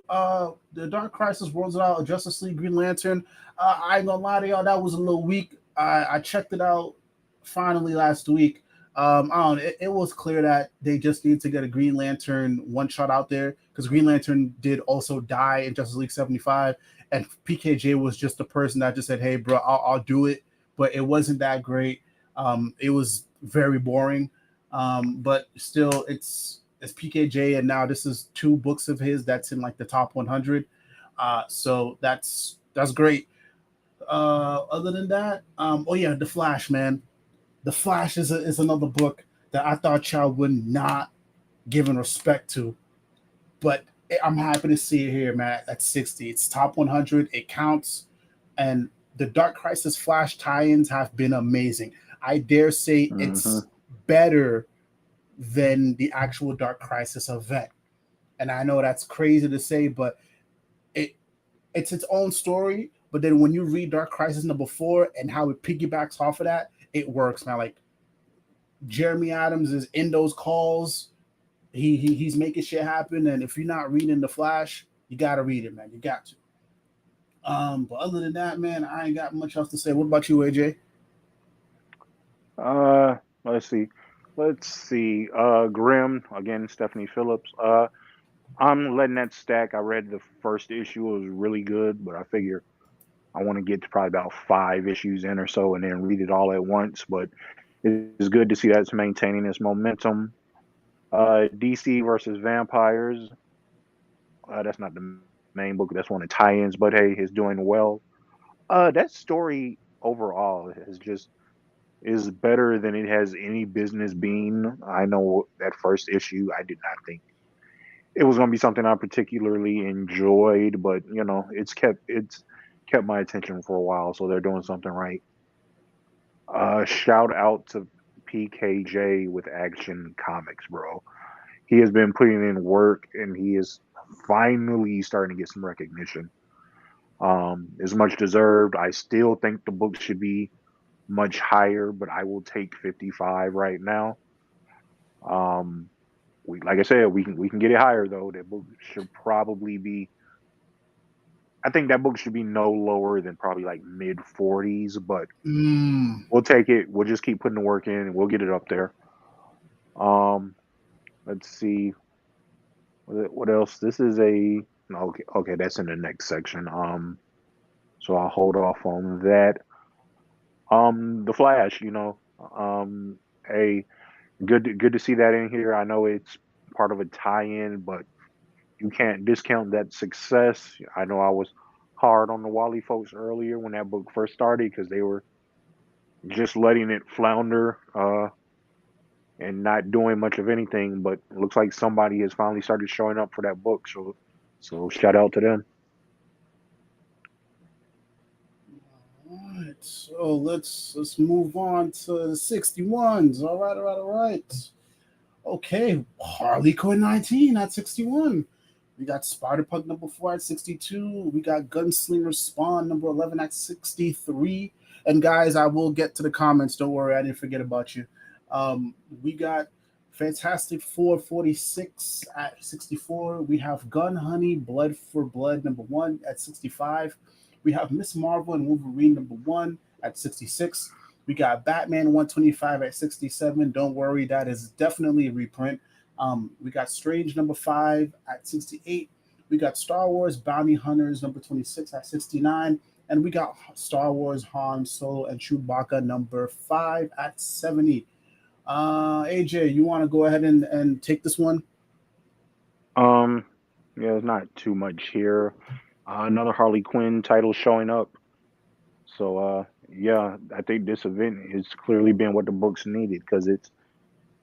The Dark Crisis Worlds Out, Justice League, Green Lantern. I ain't gonna lie to y'all, that was a little weak. I checked it out finally last week. I don't. It was clear that they just need to get a Green Lantern one shot out there because Green Lantern did also die in Justice League 75, and PKJ was just the person that just said, "Hey, bro, I'll do it," but it wasn't that great. It was very boring. But still, it's PKJ, and now this is 2 books of his that's in like the top 100. So that's great. Other than that, oh yeah, The Flash, man. The Flash is another book that I thought y'all would not given respect to. But I'm happy to see it here, man. At 60, it's top 100. It counts, and the Dark Crisis Flash tie-ins have been amazing. I dare say Mm-hmm. it's better than the actual Dark Crisis event. And I know that's crazy to say, but it it's its own story. But then when you read Dark Crisis #4 and how it piggybacks off of that, it works, man. Like Jeremy Adams is in those calls. He's making shit happen. And if you're not reading the Flash, you gotta read it, man. You got to. But other than that, man, I ain't got much else to say. What about you, AJ? Let's see. Let's see. Grimm again, Stephanie Phillips. I'm letting that stack. I read the first issue; it was really good, but I figure I want to get to probably about 5 issues in or so, and then read it all at once. But it's good to see that it's maintaining its momentum. DC versus Vampires. That's not the main book. That's one of the tie-ins, but hey, it's doing well. That story overall is better than it has any business being. I know that first issue, I did not think it was going to be something I particularly enjoyed, but it's kept my attention for a while, so they're doing something right. Shout out to PKJ with Action Comics, bro. He has been putting in work, and he is finally starting to get some recognition. Is much deserved. I still think the book should be much higher, but I will take 55 right now. Um, like I said, we can get it higher though. That book should probably be. I think that book should be no lower than probably like mid 40s, but Mm, we'll take it. We'll just keep putting the work in, and we'll get it up there. Um, let's see what else. This is a no, okay. That's in the next section. So I'll hold off on that. The Flash. A good to see that in here. I know it's part of a tie-in, but you can't discount that success. I know I was hard on the Wally folks earlier when that book first started because they were just letting it flounder and not doing much of anything. But it looks like somebody has finally started showing up for that book. So shout out to them. all right. So let's move on to the 61s. All right, all right, all right. Okay, Harley Quinn 19 at 61. We got Spider Punk #4 at 62. We got Gunslinger Spawn #11 at 63. And guys, I will get to the comments. Don't worry, I didn't forget about you. We got Fantastic Four 46 at 64. We have Gun Honey Blood for Blood #1 at 65. We have Miss Marvel and Wolverine #1 at 66. We got Batman 125 at 67. Don't worry, that is definitely a reprint. We got Strange #5 at 68. We got Star Wars Bounty Hunters #26 at 69. And we got Star Wars Han Solo and Chewbacca #5 at 70. AJ, you want to go ahead and take this one? Um, yeah, there's not too much here. Another Harley Quinn title showing up. So yeah, I think this event has clearly been what the books needed because it's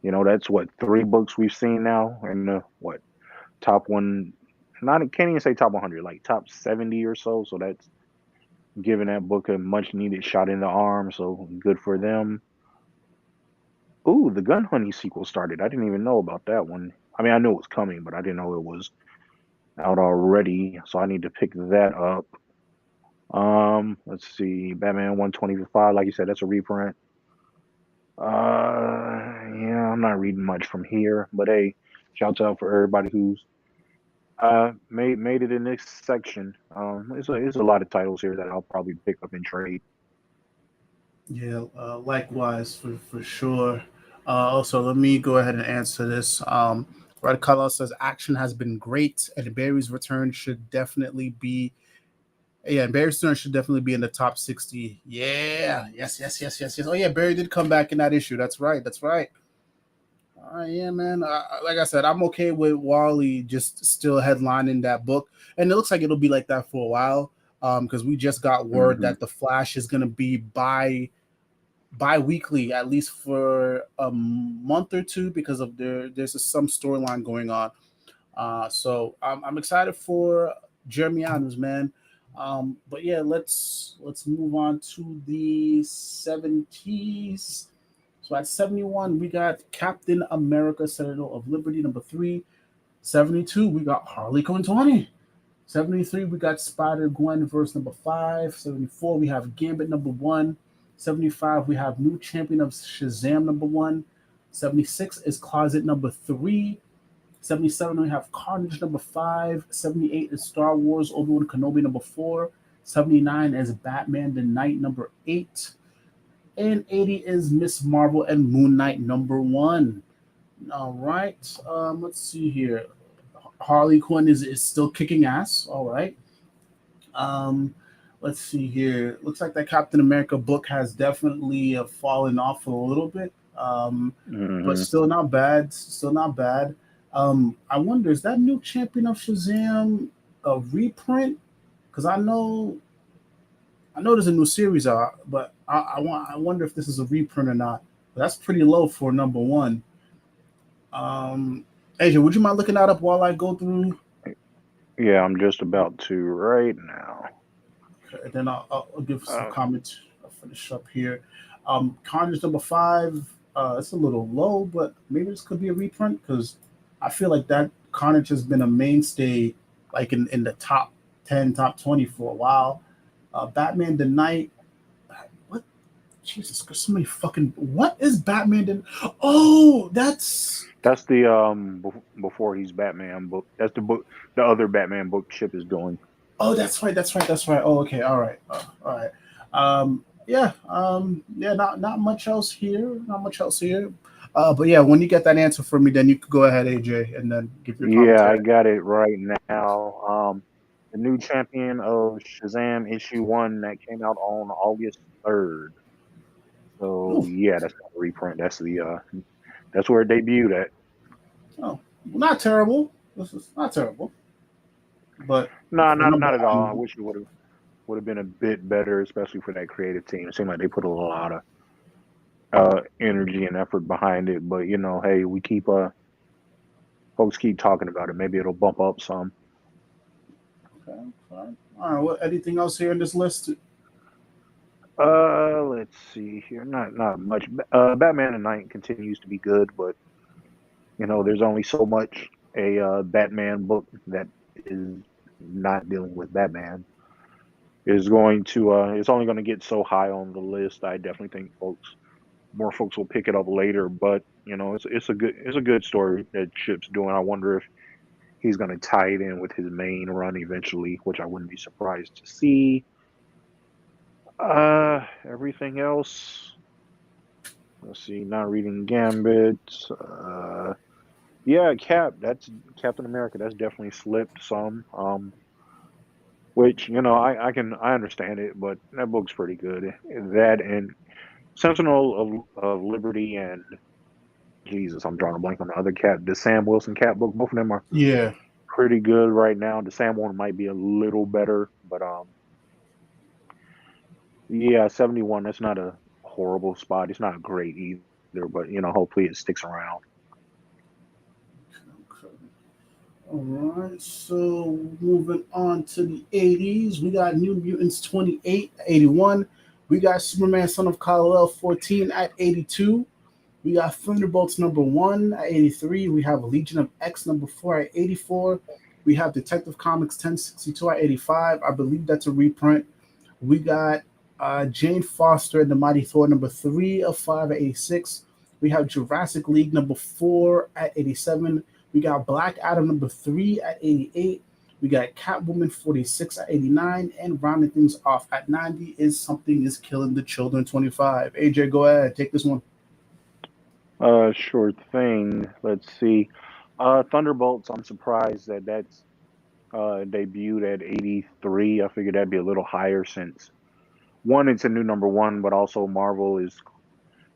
that's what 3 books we've seen now in the what top one. Not can't even say top 100, like top 70 or so. So that's giving that book a much needed shot in the arm. So good for them. Ooh, the Gun Honey sequel started. I didn't even know about that one. I mean, I knew it was coming, but I didn't know it was out already. So I need to pick that up. Let's see, Batman 125. Like you said, that's a reprint. Yeah, I'm not reading much from here, but hey, shouts out for everybody who's made it in this section. It's a lot of titles here that I'll probably pick up and trade. Yeah, likewise for sure. Also, let me go ahead and answer this. Red Color says action has been great, and Barry's return should definitely be. Yeah, and Barry's return should definitely be in the top 60. Yeah, yes, yes, yes, yes, yes. Oh yeah, Barry did come back in that issue. That's right. That's right. All right, yeah, man. Like I said, I'm okay with Wally just still headlining that book, and it looks like it'll be like that for a while. Because we just got word Hmm. that the Flash is gonna be by bi-weekly at least for a month or two because of some storyline going on. So I'm excited for Jeremy Adams, man. But yeah, let's move on to the 70s. So at 71, we got Captain America: Citadel of Liberty #3. 72, we got Harley Quinn 20. 73, we got Spider Gwen verse #5. 74, we have Gambit #1. 75, we have New Champion of Shazam #1. 76 is Closet #3. 77, we have Carnage #5. 78 is Star Wars Obi-Wan Kenobi #4. 79 is Batman the Knight #8. And 80 is Miss Marvel and Moon Knight #1. All right. Let's see here. Harley Quinn is still kicking ass. All right. Um, let's see here. Looks like that Captain America book has definitely fallen off a little bit, but Hmm. still not bad. Still not bad. I wonder, is that new Champion of Shazam a reprint? Because I know there's a new series out, but I wonder if this is a reprint or not. But that's pretty low for #1. Um, Asia, would you mind looking that up while I go through? Yeah, I'm just about to right now. Okay, and then I'll give some Uh, comments. I'll finish up here. Carnage #5. It's a little low, but maybe this could be a reprint because I feel like that Carnage has been a mainstay, like in the top 10, top 20 for a while. Batman the Night. What? Jesus Christ! So many fucking. What is Batman the? Oh, that's. that's the before he's Batman book. That's the book. The other Batman book Chip is doing. Oh, that's right. That's right. That's right. Oh, okay. All right. All right. Yeah. Yeah. Not much else here. Not much else here. But yeah, when you get that answer for me, then you could go ahead, AJ, and then give your Yeah, I commentary. got it right now. The new champion of Shazam issue 1 that came out on August 3rd. So Ooh. yeah, that's not a reprint. That's where it debuted at. Oh, not terrible. This is not terrible. But No, for not number not at all. I one, wish it would have been a bit better, especially for that creative team. It seemed like they put a lot of energy and effort behind it. But hey, we keep folks keep talking about it. Maybe it'll bump up some. okay, fine. All right. What? Anything else here in this list? Let's see here. Not much. Batman and Night continues to be good, but there's only so much a Batman book that is not dealing with Batman is going to. It's only going to get so high on the list. I definitely think more folks will pick it up later. But it's a good story that Chip's doing. I wonder if he's going to tie it in with his main run eventually, which I wouldn't be surprised to see. Everything else. Let's see. Not reading Gambit. Yeah, That's Captain America. That's definitely slipped some. Which I understand it, but that book's pretty good. That and Sentinel of Liberty and Jesus, I'm drawing a blank on the other cat. The Sam Wilson cat book. Both of them are Yeah. pretty good right now. The Sam one might be a little better, but yeah, 71. That's not a horrible spot. It's not great either, but hopefully it sticks around. Okay. All right. So moving on to the 80s, we got New Mutants 28 at 81. We got Superman Son of Kal-El 14 at 82. We got Thunderbolts #1 at 83. We have Legion of X #4 at 84. We have Detective Comics 1062 at 85. I believe that's a reprint. We got Jane Foster and the Mighty Thor #3 of 5 at 86. We have Jurassic League #4 at 87. We got Black Adam #3 at 88. We got Catwoman 46 at 89. And rounding things off at 90 is Something is Killing the Children 25. AJ, go ahead. Take this one. Sure thing. Let's see. Thunderbolts. I'm surprised that that's debuted at 83. I figured that'd be a little higher since one, it's a new #1, but also Marvel is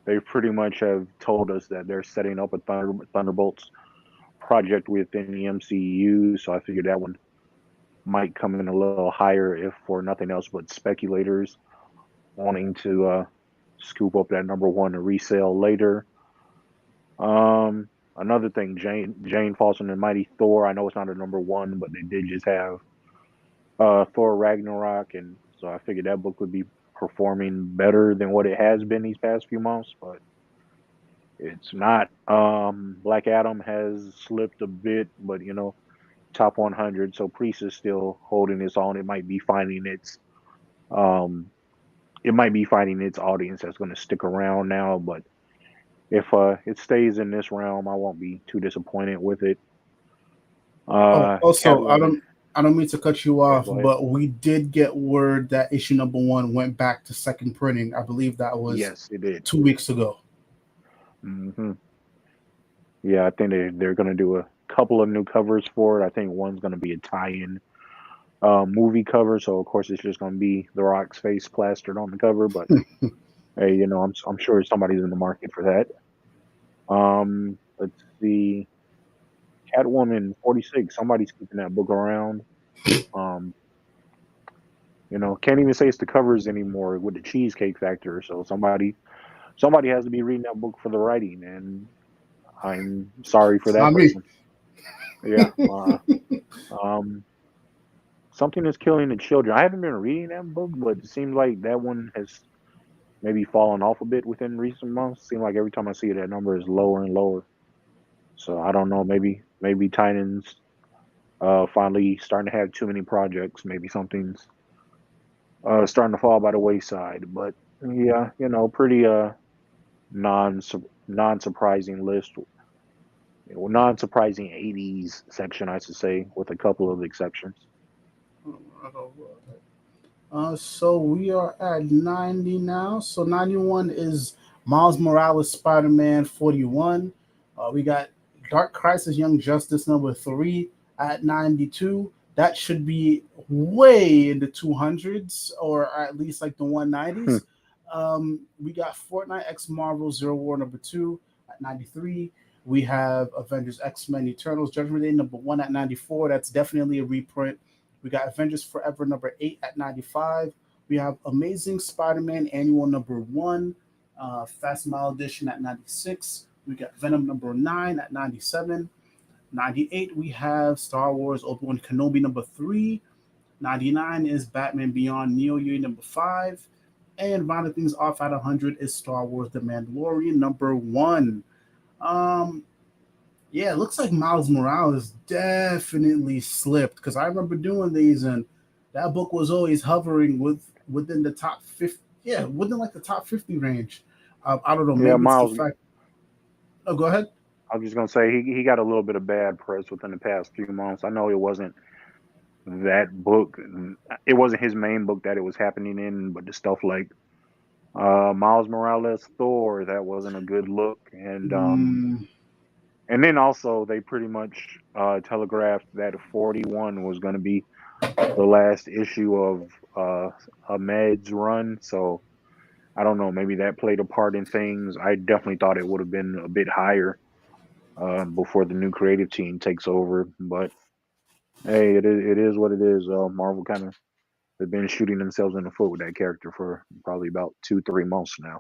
they pretty much have told us that they're setting up a Thunderbolts project within the MCU. So I figured that one might come in a little higher if for nothing else but speculators wanting to scoop up that number one and resell later. Another thing, Jane Foster and Mighty Thor. I know it's not a number one, but they did just have Thor Ragnarok, and so I figured that book would be performing better than what it has been these past few months, but it's not. Black Adam has slipped a bit, but top 100. So Priest is still holding its own. Um, it might be finding its audience that's going to stick around now. But if it stays in this realm, I won't be too disappointed with it. Oh, also, Catwoman. I don't mean to cut you Yeah, off, go ahead. but we did get word that issue number one went back to second printing. I believe that was Yes, it did. 2 weeks ago. Hmm. Yeah, I think they're going to do a couple of new covers for it. I think one's going to be a tie-in movie cover, so of course it's just going to be The Rock's face plastered on the cover. But hey, I'm sure somebody's in the market for that. Let's see, Catwoman 46. Somebody's keeping that book around. Um, can't even say it's the covers anymore with the Cheesecake Factor. So somebody has to be reading that book for the writing, and I'm sorry for It's that not me. person. Yeah. Um, Something is killing the children. I haven't been reading that book, but it seems like that one has maybe fallen off a bit within recent months. Seems like every time I see it, that number is lower and lower. So I don't know. Maybe Titans finally starting to have too many projects. Maybe something's starting to fall by the wayside. But yeah, pretty non non surprising list. Non surprising 80s section, I should say, with a couple of exceptions. So we are at 90 now. So 91 is Miles Morales Spider Man 41. We got Dark Crisis Young Justice number 3 at 92. That should be way in the 200s or at least like the 190s. We got Fortnite X Marvel Zero War number 2 at 93. We have Avengers X Men Eternals Judgment Day number 1 at 94. That's definitely a reprint. We got Avengers Forever number 8 at 95. We have Amazing Spider Man Annual number 1, Fast Mile Edition at 96. We got Venom number 9 at 97. 98, we have Star Wars Obi-Wan Kenobi number 3. 99 is Batman Beyond Neo Year number 5. And rounding things off at 100 is Star Wars The Mandalorian number 1. Um, yeah, it looks like Miles Morales definitely slipped because I remember doing these and that book was always hovering within the top 50. Yeah, within like the top 50 range. I don't know. Yeah, Maybe it's the Miles. fact. Oh, go ahead. I was just gonna say he got a little bit of bad press within the past few months. I know it wasn't that book. It wasn't his main book that it was happening in, but the stuff like Miles Morales Thor, that wasn't a good look, Mm, and then also they pretty much telegraphed that 41 was going to be the last issue of a Meds run. So I don't know, maybe that played a part in things. I definitely thought it would have been a bit higher before the new creative team takes over, but hey, it is what it is. Marvel kind of they've been shooting themselves in the foot with that character for probably about 2-3 months now.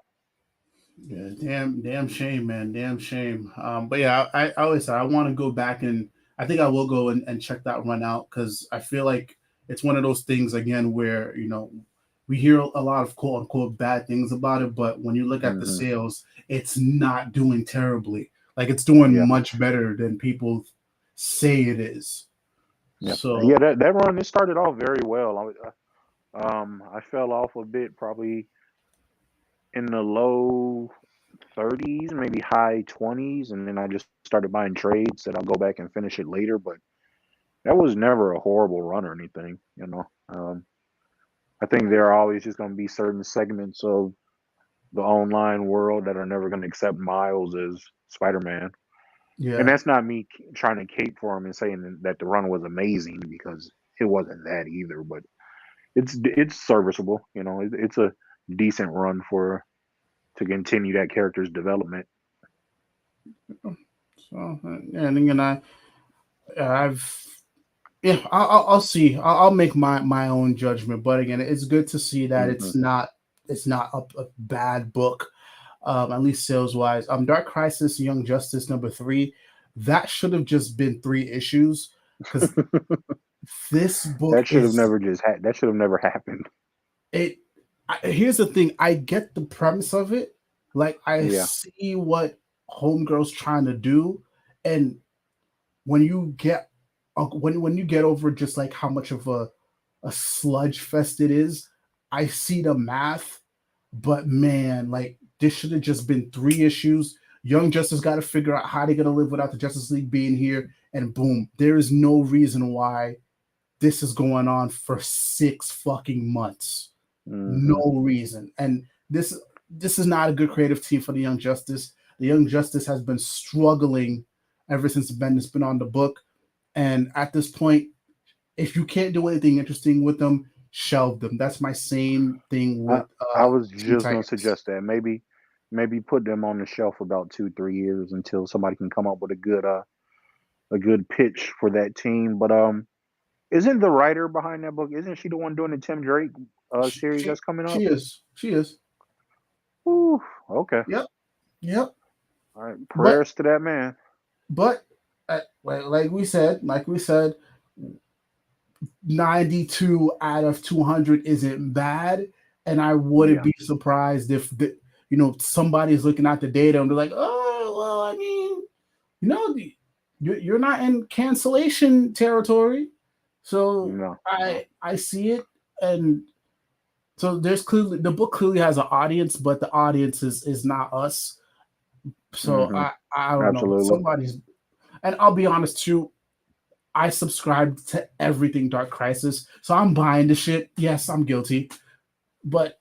yeah, damn shame, man. Damn shame. But yeah, I always say I want to go back and I think I will go and check that run out because I feel like it's one of those things again where we hear a lot of quote unquote bad things about it, but when you look at the Hmm. sales, it's not doing terribly. Like it's doing Yeah, much better than people say it is. yeah, yeah. So That run it started off very well. I fell off a bit, probably in the low 30s, maybe high 20s, and then I just started buying trades. Said I'll go back and finish it later, but that was never a horrible run or anything. I think there are always just going to be certain segments of the online world that are never going to accept Miles as Spider-Man. And yeah, that's not me trying to cape for him and saying that the run was amazing because it wasn't that either. But it's serviceable. It's a decent run for to continue that character's development. so and again I've yeah, I'll see. I'll make my own judgment. But again, it's good to see that Hmm. it's not it's not a bad book, at least sales wise. Dark Crisis, Young Justice #3, that should have just been 3 issues because this book That should have is never that should have never happened. it. Here's the thing: I get the premise of it. Like I Yeah. see what Homegirl's trying to do, and when you get when you get over just like how much of a sludge fest it is, I see the math. But man, like this should have just been 3 issues. Young Justice got to figure out how they're gonna live without the Justice League being here, and boom, there is no reason why this is going on for 6 fucking months. Mm-hmm. No reason. And this is not a good creative team for the Young Justice. The Young Justice has been struggling ever since Bendis been on the book. And at this point, if you can't do anything interesting with them, shelve them. That's my same thing I, with I was Teen just gonna Titans. suggest that maybe put them on the shelf about 2-3 years until somebody can come up with a good pitch for that team. But isn't the writer behind that book? Isn't she the one doing the Tim Drake She, series she, that's coming she up? is. She is. Ooh, okay. Yep. Yep. All right. But Prayers to that man. but like we said, 92 out of 200 isn't bad, and I wouldn't Yeah. be surprised if somebody's looking at the data and be like, oh well, I mean, you know, you're not in cancellation territory, so No. I see it, and so there's clearly the book clearly has an audience, but the audience is not us. So Mm-hmm. I don't know, Absolutely. somebody's, and I'll be honest too. I subscribe to everything Dark Crisis, so I'm buying the shit. Yes, I'm guilty, but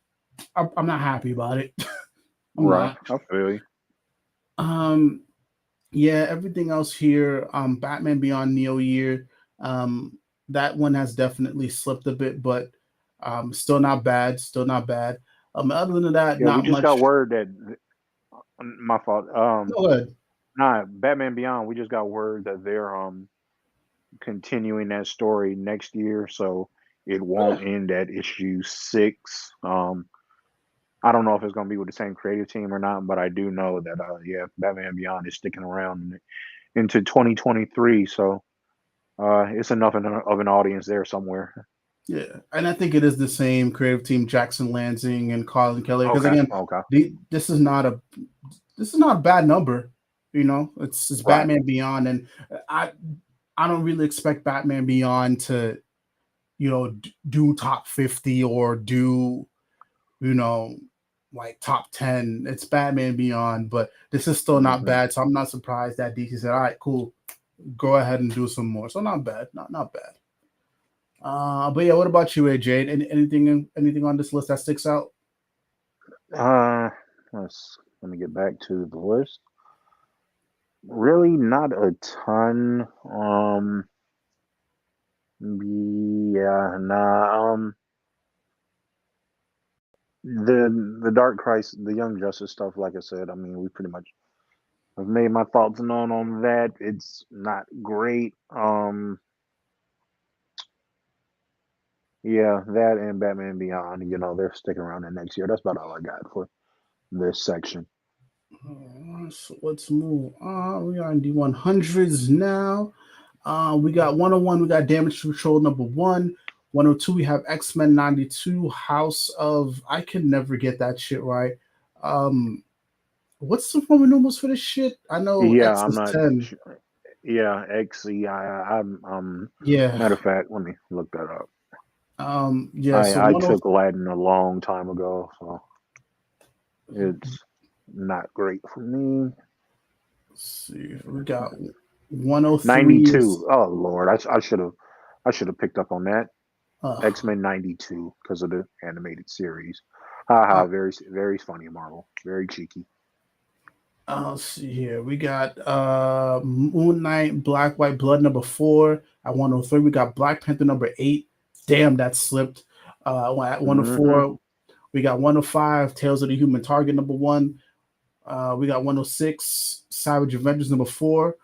I'm not happy about it. I'm Right. not. I feel you. Um, yeah, everything else here. Batman Beyond Neo Year. Um, that one has definitely slipped a bit, but still not bad. Still not bad. Other than that, Yeah, we not just got much. word that my fault. No good. Nah, Batman Beyond. We just got word that they're continuing that story next year, so it Yeah, won't end at issue 6. I don't know if it's gonna be with the same creative team or not, but I do know that yeah, Batman Beyond is sticking around into 2023. So it's enough of an audience there somewhere. yeah, and I think it is the same creative team, Jackson Lansing and Colin Kelly. Because Okay. again, Okay. this is not a bad number. It's Right. Batman Beyond, and I I don't really expect Batman Beyond to do top 50 or do you know like top 10. It's Batman Beyond, but this is still not Hmm. bad. So I'm not surprised that DC said, "All right, cool, go ahead and do some more." So not bad, not bad. But yeah, what about you, AJ? Anything on this list that sticks out? Uh, let me get back to the list. Really, not a ton. Yeah, nah. The Dark Christ, the Young Justice stuff. Like I said, I mean, we pretty much I've made my thoughts known on that. It's not great. Yeah, that and Batman Beyond. They're sticking around in next year. That's about all I got for this section. So let's move on. We are in the 100s now. We got 101. We got Damage Control #1. 102. We have X-Men 92. House of. I can never get that shit right. What's the Roman numerals for this shit? I know Yeah, X I'm is not. 10. Yeah, XE. I'm. Yeah. Matter of fact, let me look that up. Yeah. So I 10. took Latin a long time ago, so it's not great for me. Let's see. We got 103 is 92. Oh Lord, I should have picked up on that. uh, X-Men 92 because of the animated series. Haha, uh very very funny, Marvel. Very cheeky. let's see here. We got Moon Knight, Black White Blood #4 at 103. We got Black Panther #8. Damn, that slipped. At Hmm. 104, we got 105, Tales of the Human Target #1. We got 106, Savage Avengers #4.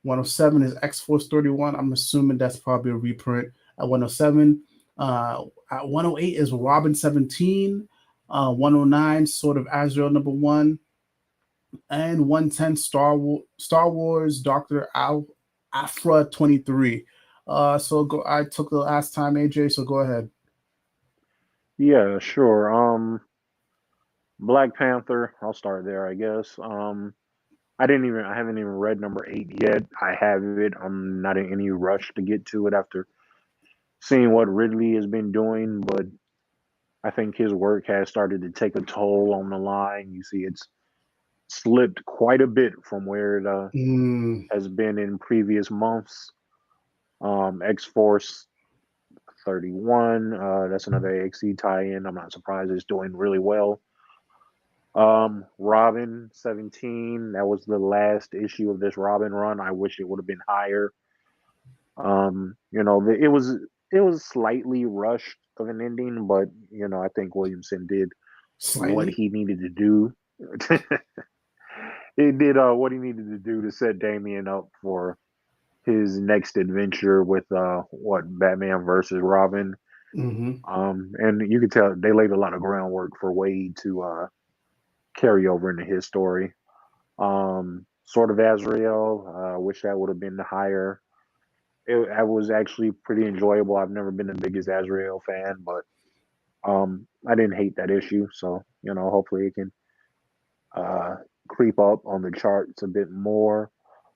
107 is X Force 31. I'm assuming that's probably a reprint at 107. At 108 is Robin 17. 109 Sword of Azrael #1, and 110 Star Wars Doctor Afra 23. So go. I took the last time, AJ. So go ahead. Yeah, sure. Black Panther. I'll start there, I guess. I haven't even read number 8 yet. I have it. I'm not in any rush to get to it after seeing what Ridley has been doing, but I think his work has started to take a toll on the line. You see, it's slipped quite a bit from where it Mm, has been in previous months. X Force 31, that's another AXE tie in. I'm not surprised it's doing really well. Robin 17, that was the last issue of this Robin run. I wish it would have been higher. It was slightly rushed of an ending, but I think Williamson did what slightly. he needed to do. He did what he needed to do to set Damien up for his next adventure with what Batman versus Robin. Mm-hmm. And you can tell they laid a lot of groundwork for Wade to carry over into his story. Sort of Azrael. Wish that would have been higher. I was actually pretty enjoyable. I've never been the biggest Azrael fan, but I didn't hate that issue. So hopefully it can uh, creep up on the charts a bit more.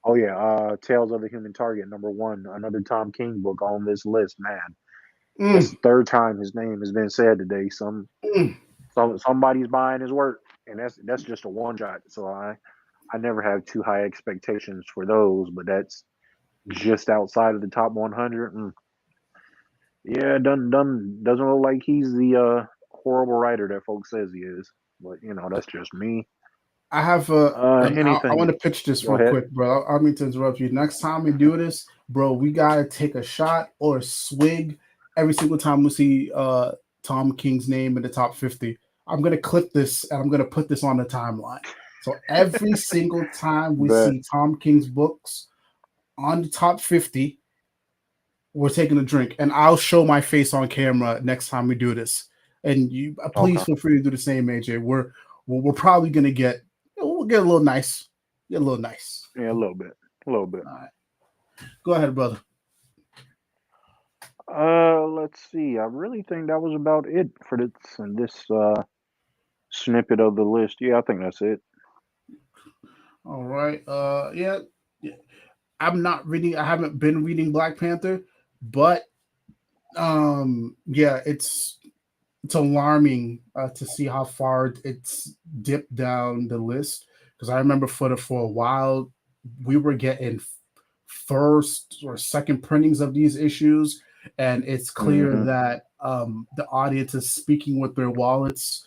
Oh yeah, Tales of the Human Target #1, another Tom King book on this list. Man, that's Mm, the third time his name has been said today. mm. Somebody's buying his work, and that's just a one shot. So I never have too high expectations for those, but that's just outside of the top 100. Yeah, doesn't look like he's the horrible writer that folks says he is. But that's just me. I have a. I want Anything? to pitch this Go real ahead. quick, bro. I mean to interrupt you. Next time we do this, bro, we gotta take a shot or a swig every single time we see Tom King's name in the top 50. I'm gonna clip this and I'm gonna put this on the timeline. So every single time we But see Tom King's books on the top 50, we're taking a drink, and I'll show my face on camera next time we do this. And you, please okay, feel free to do the same, AJ. We're probably gonna get we'll get a little nice, get a little nice. yeah, a little bit. All right, go ahead, brother. Let's see. I really think that was about it for this snippet of the list. Yeah, I think that's it. All right, yeah, yeah. I'm not reading. I haven't been reading Black Panther, but yeah, it's alarming to see how far it's dipped down the list. Because I remember for a while we were getting first or second printings of these issues, and it's clear Hmm. that the audience is speaking with their wallets.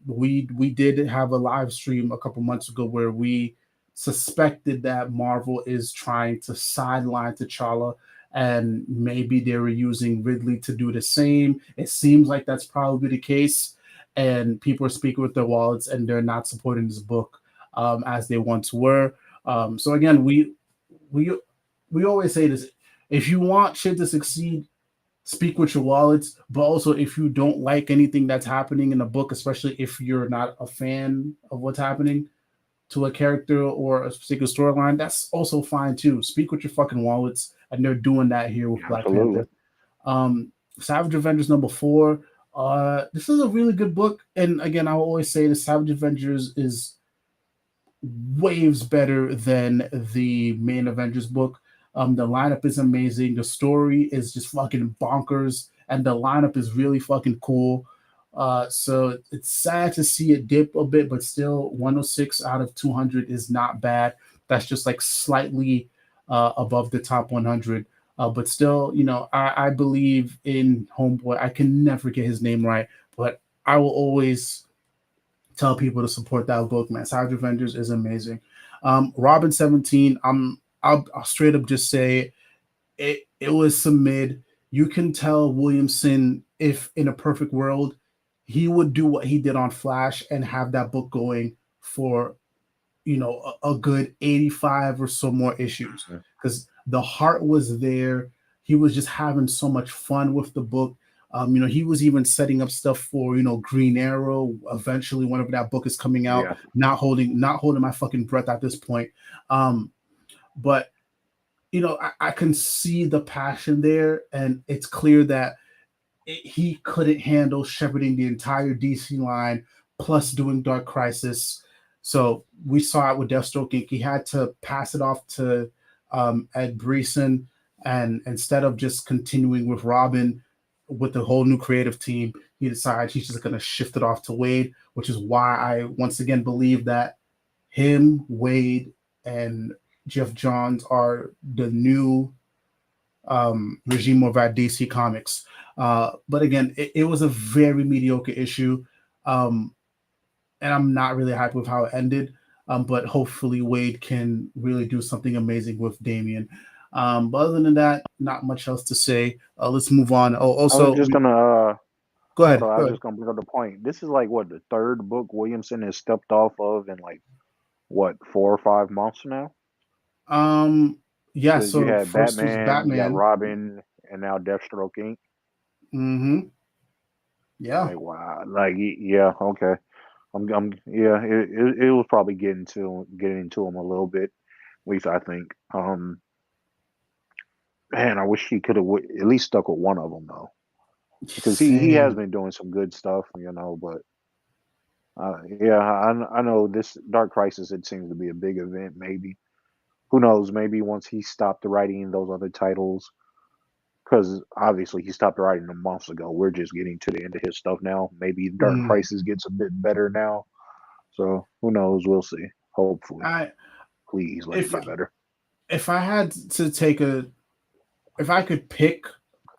We did have a live stream a couple months ago where we suspected that Marvel is trying to sideline T'Challa, and maybe they were using Ridley to do the same. It seems like that's probably the case, and people are speaking with their wallets and they're not supporting this book as they once were. So again, we we always say this: if you want shit to succeed, speak with your wallets. But also, if you don't like anything that's happening in the book, especially if you're not a fan of what's happening to a character or a particular storyline, that's also fine too. Speak with your fucking wallets, and they're doing that here with Black Absolutely. Panther. Um, Savage Avengers #4. This is a really good book, and again, I will always say the Savage Avengers is waves better than the main Avengers book. The lineup is amazing. The story is just fucking bonkers, and the lineup is really fucking cool. So it's sad to see it dip a bit, but still 106 out of 200 is not bad. That's just like slightly above the top 100. But still, I believe in Homeboy. I can never get his name right, but I will always tell people to support that book, man. Savage Avengers is amazing. Robin 17, I'll straight up just say it was some mid. You can tell Williamson, if in a perfect world, he would do what he did on Flash and have that book going for a good 85 or so more issues, because the heart was there. He was just having so much fun with the book. He was even setting up stuff for Green Arrow. Eventually, whenever that book is coming out, Yeah. not holding my fucking breath at this point. But I can see the passion there, and it's clear that he couldn't handle shepherding the entire DC line plus doing Dark Crisis. So we saw it with Deathstroke Inc. He had to pass it off to Ed Brisson, and instead of just continuing with Robin with the whole new creative team, he decided he's just going to shift it off to Wade, which is why I once again believe that him, Wade, and Jeff Johns are the new regime of our DC Comics. But again, it was a very mediocre issue, and I'm not really happy with how it ended. But hopefully Wade can really do something amazing with Damian. But other than that, not much else to say. Let's move on. Oh, I was also, just gonna go so ahead. I Go was ahead. just gonna bring up the point. This is like what the third book Williamson has stepped off of in like what 4 or 5 months now. Yeah. Because you So had first was Batman, you got Batman. Robin, and now Deathstroke Inc. Mm-hmm. Yeah. Like wow, like yeah, okay. Yeah. It was probably getting to him a little bit. At least I think. Man, I wish he could have at least stuck with one of them though, because he has Same. been doing some good stuff, But yeah, I know this Dark Crisis. It seems to be a big event. Maybe who knows? Maybe once he stopped writing those other titles, because obviously he stopped writing them months ago. We're just getting to the end of his stuff now. Maybe Dark Mm. Crisis gets a bit better now. So who knows? We'll see. Hopefully, I please let it if get better. if I had to take a if I could pick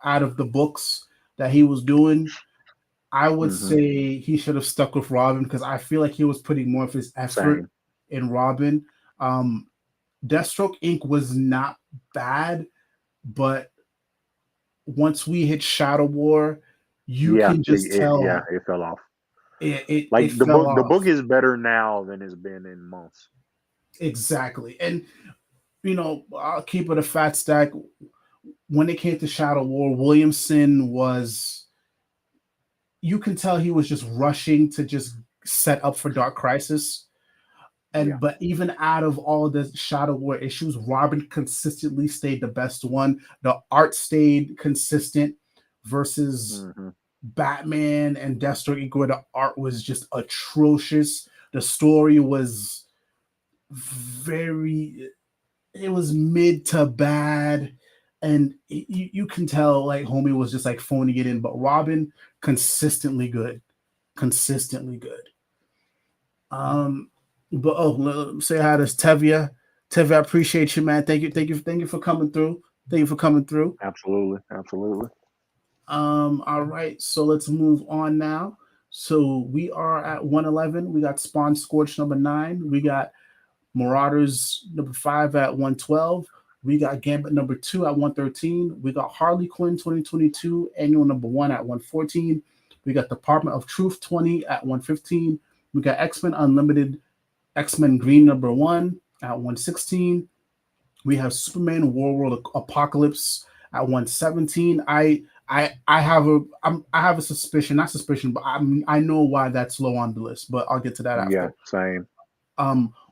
out of the books that he was doing, I would Hmm. say he should have stuck with Robin because I feel like he was putting more of his effort Same. in Robin. Um, Deathstroke Inc. was not bad, but once we hit Shadow War, you Yeah, can just yeah, tell it fell off. it Like fell the book off. is better now than it's been in months. Exactly. And I'll keep it a fat stack. When it came to Shadow War, Williamson was, you can tell he was just rushing to just set up for Dark Crisis. Yeah. But even out of all the Shadow War issues, Robin consistently stayed the best one. The art stayed consistent versus Hmm. Batman and Deathstroke, where the art was just atrocious. The story was very, it was mid to bad, and you can tell like homie was just like phoning it in. But Robin consistently good, consistently good. Um, but say hi to Tevia. Tevia, I appreciate you, man. Thank you for coming through. Thank you for coming through. Absolutely. Absolutely. All right, so let's move on now. So we are at 111. We got Spawn Scorch number 9. We got Marauders number 5 at 112. We got Gambit number 2 at 113. We got Harley Quinn 2022 annual number 1 at 114. We got Department of Truth 20 at 115. We got X-Men Unlimited X-Men Green number 1 at 116. We have Superman War World Apocalypse at 117. I have a suspicion, not suspicion, but I know why that's low on the list, but I'll get to that Yeah. after. Same.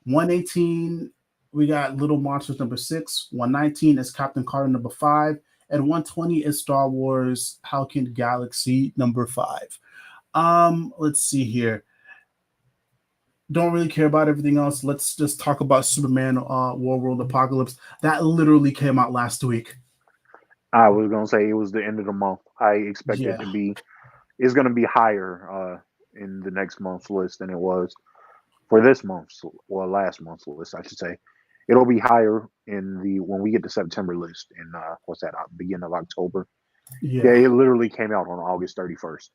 118, we got Little Monsters number 6. 119 is Captain Carter number 5. And 120 is Star Wars Halcyon Galaxy number 5. Let's see here. Don't really care about everything else. Let's just talk about Superman War World Apocalypse. That literally came out last week. I was gonna say it was the end of the month. I expect it Yeah. to be. It's gonna be higher in the next month's list than it was for this month's or last month's list, I should say. It'll be higher in the when we get the September list in what's that beginning of October. Yeah, Yeah. it literally came out on August 31st.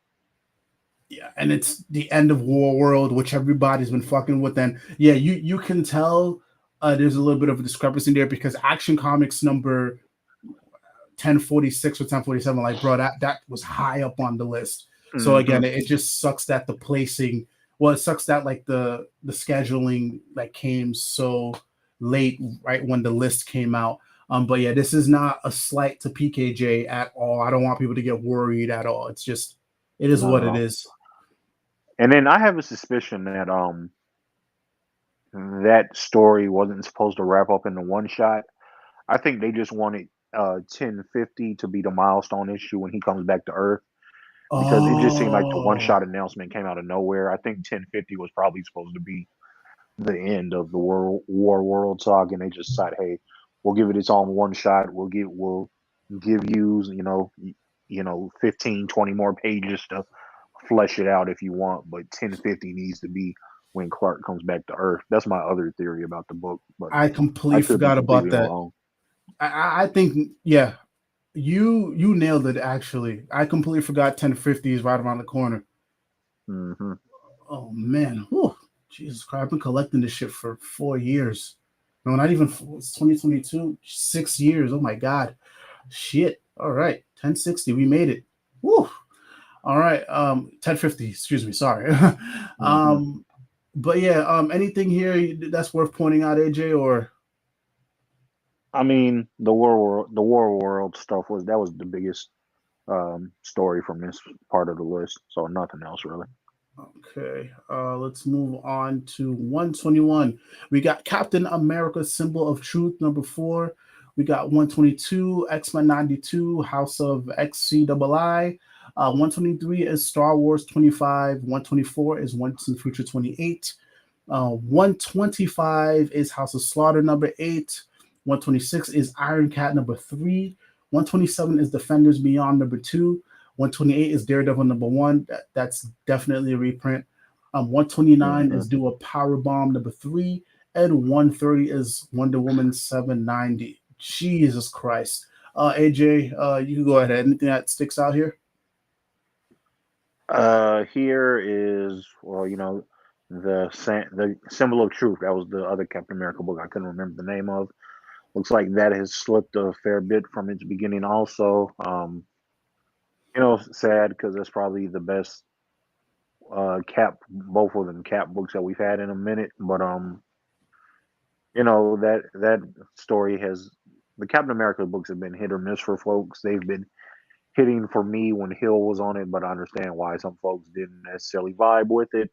Yeah, and it's the end of War World, which everybody's been fucking with. And yeah, you can tell there's a little bit of a discrepancy there because Action Comics number 1046 or 1047, like bro, that was high up on the list. So Hmm. again, it just sucks that the placing, well, it sucks that like the scheduling like came so late, right when the list came out. But yeah, this is not a slight to PKJ at all. I don't want people to get worried at all. It's just, it is what it No. is. And then I have a suspicion that that story wasn't supposed to wrap up in the one shot. I think they just wanted 1050 to be the milestone issue when he comes back to Earth, because it just seemed like the one Oh, shot announcement came out of nowhere. I think 1050 was probably supposed to be the end of the World Saga, and they just decided, hey, we'll give it its own one shot. We'll give you, 15, 20 more pages to flesh it out if you want, but 1050 needs to be when Clark comes back to Earth. That's my other theory about the book, but I I completely could be forgot about completely that. wrong. I think, yeah, you nailed it. Actually, I completely forgot 1050 is right around the corner. Hmm. Oh man, whew. Jesus Christ! I've been collecting this shit for 4 years. No, not even it's 2022. 6 years. Oh my god. Shit. All right. 1060. We made it. Woo. All right. 1050. Excuse me. Sorry. Hmm. But yeah. Anything here that's worth pointing out, AJ? Or I mean, the War World stuff was the biggest story from this part of the list. So nothing else really. okay. Let's move on to 121. We got Captain America: Symbol of Truth #4. We got 122 X-Men 92 House of XCII. 123 is Star Wars 25. 124 is Once in the Future 28. 125 is House of Slaughter #8. 126 is Iron Cat #3. 127 is Defenders Beyond #2. 128 is Daredevil #1. That's definitely a reprint. 129 Hmm. is Do a Power Bomb #3. And 130 is Wonder Woman 790. Jesus Christ. AJ, you can go ahead. Anything that sticks out here? Here is, well, the Symbol of Truth. That was the other Captain America book I couldn't remember the name of. Looks like that has slipped a fair bit from its beginning. Also, sad because that's probably the best Cap, both of them Cap books that we've had in a minute. But that story has the Captain America books have been hit or miss for folks. They've been hitting for me when Hill was on it, but I understand why some folks didn't necessarily vibe with it.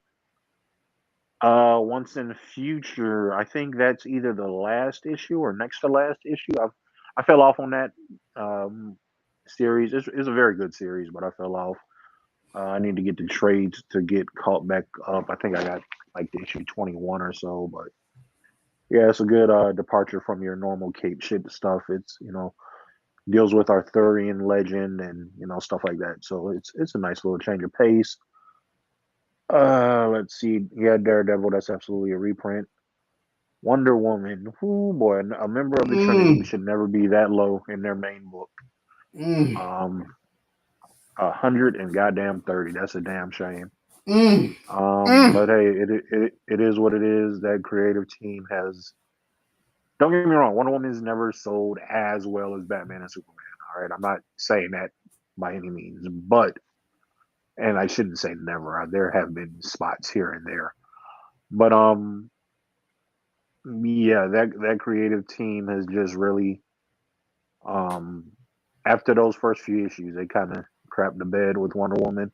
Once in the future, I think that's either the last issue or next to last issue. I fell off on that um, series. It's a very good series, but I fell off. I need to get the trades to get caught back up. I think I got like the issue 21 or so, but yeah, it's a good departure from your normal Cape shit stuff. It's deals with Arthurian legend and stuff like that. So it's a nice little change of pace. Let's see. Yeah, Daredevil. That's absolutely a reprint. Wonder Woman. Oh boy, a member of the Trinity Mm, should never be that low in their main book. mm, Um, 100 and goddamn 30. That's a damn shame. mm, mm. But hey, it is what it is. That creative team has. Don't get me wrong. Wonder Woman's never sold as well as Batman and Superman. All right, I'm not saying that by any means, but and I shouldn't say never. There have been spots here and there, but yeah, that creative team has just really um after those first few issues, they kind of crapped the bed with Wonder Woman.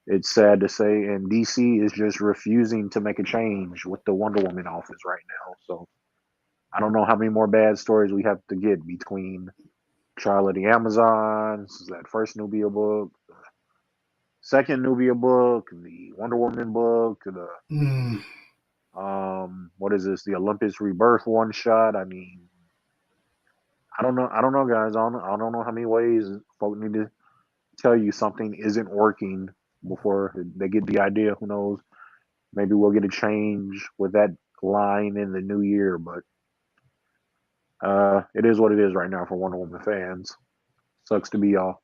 It's sad to say, and DC is just refusing to make a change with the Wonder Woman office right now. So I don't know how many more bad stories we have to get between Trial of the Amazons, that first Nubia book, the second Nubia book, the Wonder Woman book, the Mm. what is this? The Olympus Rebirth one shot. I mean, I don't know. I don't know, guys. I don't know how many ways folk need to tell you something isn't working before they get the idea. Who knows? Maybe we'll get a change with that line in the new year, but it is what it is right now for Wonder Woman fans. Sucks to be y'all.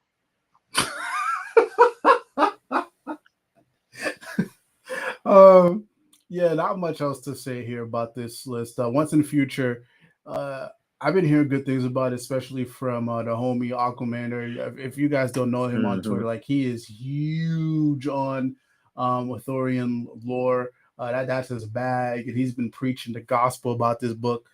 um, yeah, not much else to say here about this list. Once in the future, uh, I've been hearing good things about it, especially from the homie Aquamander. If you guys don't know him on Hmm. Twitter, like he is huge on Arthurian lore. That's his bag, and he's been preaching the gospel about this book.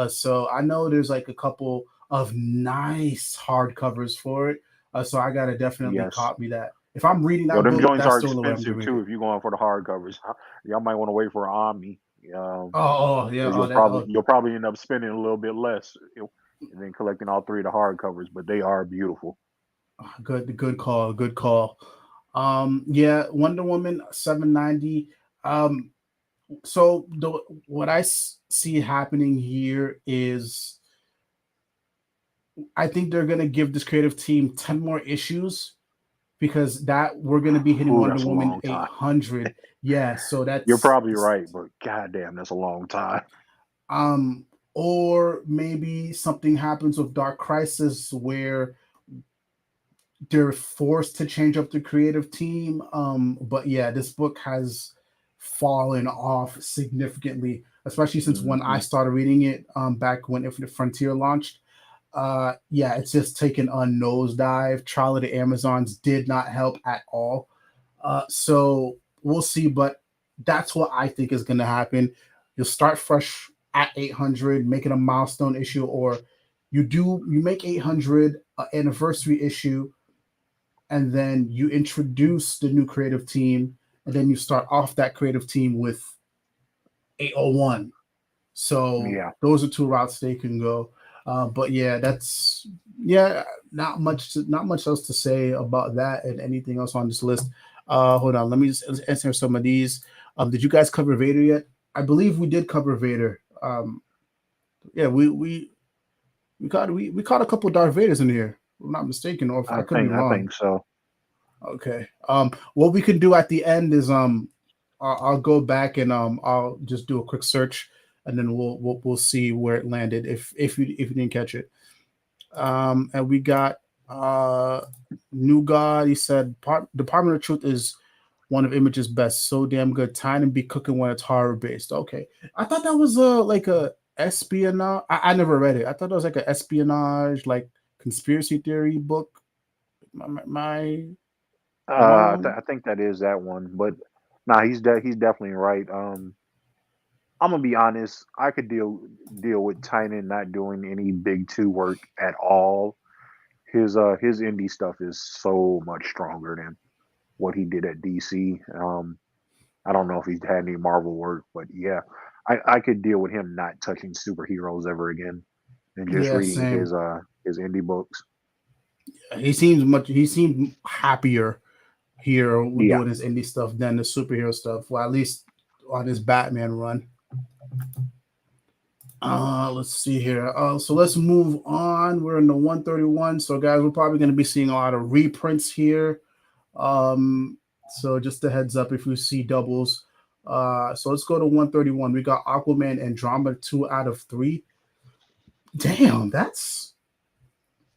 So I know there's like a couple of nice hardcovers for it. So I gotta definitely Yes. copy that. If I'm reading Yo, that them book, joints that's are the only way I'm gonna expensive read too. it. If you're going for the hardcovers, y'all might want to wait for Omni. Oh, yeah. Because Oh, that. Oh, you'll probably end up spending a little bit less and then collecting all three of the hardcovers. But they are beautiful. good call. Good call. Yeah, Wonder Woman 790. Um, so what I see happening here is I think they're gonna give this creative team 10 more issues because that we're gonna be hitting Ooh, Wonder that's a Woman long time. 800. Yeah, so You're that's probably right, but goddamn, that's a long time. um or maybe something happens with Dark Crisis where they're forced to change up the creative team. But yeah, this book has fallen off significantly, especially since when I Hmm. started reading it back when Infinite Frontier launched. Yeah, it's just taken a nosedive. Trial of the Amazons did not help at all. So we'll see, but that's what I think is going to happen. You'll start fresh at 800, make it a milestone issue, or you make 800 anniversary issue, and then you introduce the new creative team, and then you start off that creative team with 801. So Yeah, those are two routes they can go. But yeah, that's yeah, not much else to say about that and anything else on this list. Hold on, let me just answer some of these. Did you guys cover Vader yet? I believe we did cover Vader. Yeah, we caught a couple Darth Vaders in here. If I'm not mistaken, or if I could be I wrong. think so. Okay. What we can do at the end is I'll go back and I'll just do a quick search, and then we'll see where it landed if you didn't catch it. And we got uh New God. He said Department of Truth is one of Image's best. So damn good. Time and be cooking when it's horror based. Okay. I thought that was like a espionage. I never read it. I thought it was like a espionage, like conspiracy theory book. Am I wrong? I think that is that one, but nah, he's definitely right. I'm gonna be honest. I could deal with Tynan not doing any big two work at all. His indie stuff is so much stronger than what he did at DC. I don't know if he's had any Marvel work, but yeah, I could deal with him not touching superheroes ever again and just Yeah, reading same. his indie books. He seemed happier here with Yeah. doing his indie stuff than the superhero stuff. Well, at least on his Batman run. Let's see here. So let's move on. We're in the 131. So guys, we're probably going to be seeing a lot of reprints here. So just a heads up if you see doubles. So let's go to 131. We got Aquaman Andromeda 2 out of 3. Damn, that's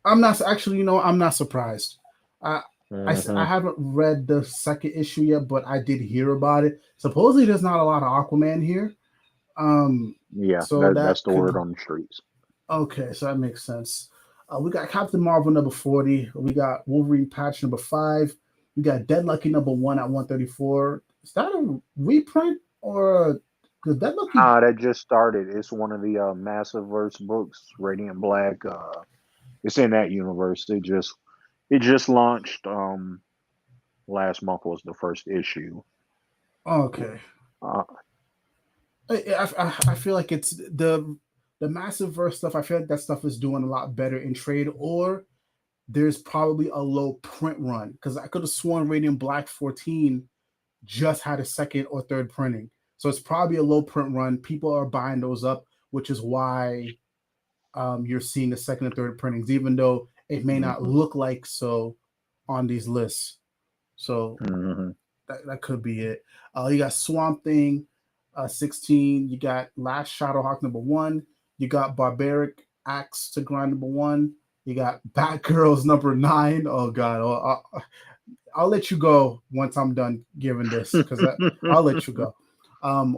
I'm not actually, I'm not surprised. I, I Hmm. haven't read the second issue yet, but I did hear about it. Supposedly, there's not a lot of Aquaman here. Um, Yeah, so that's that the could word on the streets. okay, so that makes sense. We got Captain Marvel number 40. We got Wolverine patch number 5. We got Dead Lucky number 1 at 134. Is that a reprint or because Dead Lucky? That just started. It's one of the Massive Verse books, Radiant Black. It's in that universe. It just launched. Last month was the first issue. Okay. Uh, I feel like it's the massive verse stuff. I feel like that stuff is doing a lot better in trade, or there's probably a low print run because I could have sworn Radiant Black 14 just had a second or third printing, so it's probably a low print run. People are buying those up, which is why you're seeing the second and third printings, even though it may not mhm, look like so on these lists. So mhm. that could be it. You got Swamp Thing, 16. You got Last Shadowhawk number 1. You got Barbaric Axe to Grind number 1. You got Batgirls number 9. Oh God, I'll let you go once I'm done giving this because I'll let you go.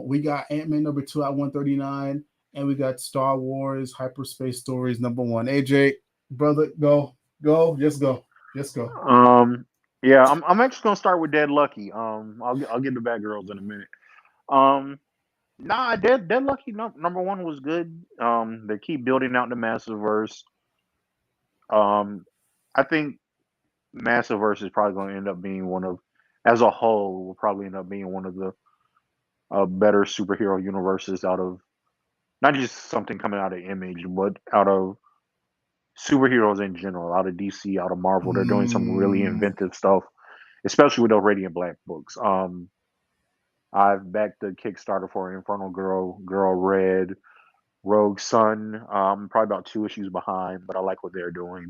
We got Ant Man number 2 at 139, and we got Star Wars Hyperspace Stories number 1. AJ, brother, just go, just go. um, yeah, I'm actually gonna start with Dead Lucky. I'll get the Bad Girls in a minute. Um, Nah, Dead Lucky number one was good. They keep building out the Massive Verse. Um, I think Massiverse is probably going to end up being one of, as a whole, will probably end up being one of the better superhero universes out of not just something coming out of Image, but out of superheroes in general, out of DC, out of Marvel. They're doing some really Mm, inventive stuff, especially with those Radiant Black books. I've backed the Kickstarter for Infernal Girl, Girl Red, Rogue Sun. Probably about 2 issues behind, but I like what they're doing.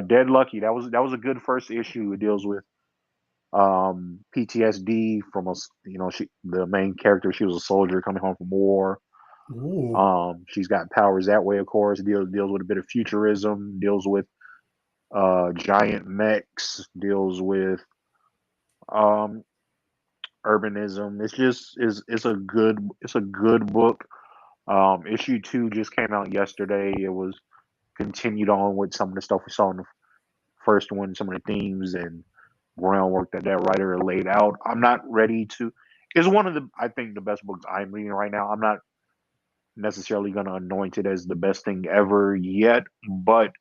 Dead Lucky, that was a good first issue. It deals with PTSD from the main character. She was a soldier coming home from war. ooh, She's got powers that way, of course. Deals with a bit of futurism. Deals with giant mechs. Deals with um, urbanism. It's a good book. Issue 2 just came out yesterday. It was continued on with some of the stuff we saw in the first one, some of the themes and groundwork that writer laid out. I'm not ready to. It's one of the I think the best books I'm reading right now. I'm not necessarily going to anoint it as the best thing ever yet, but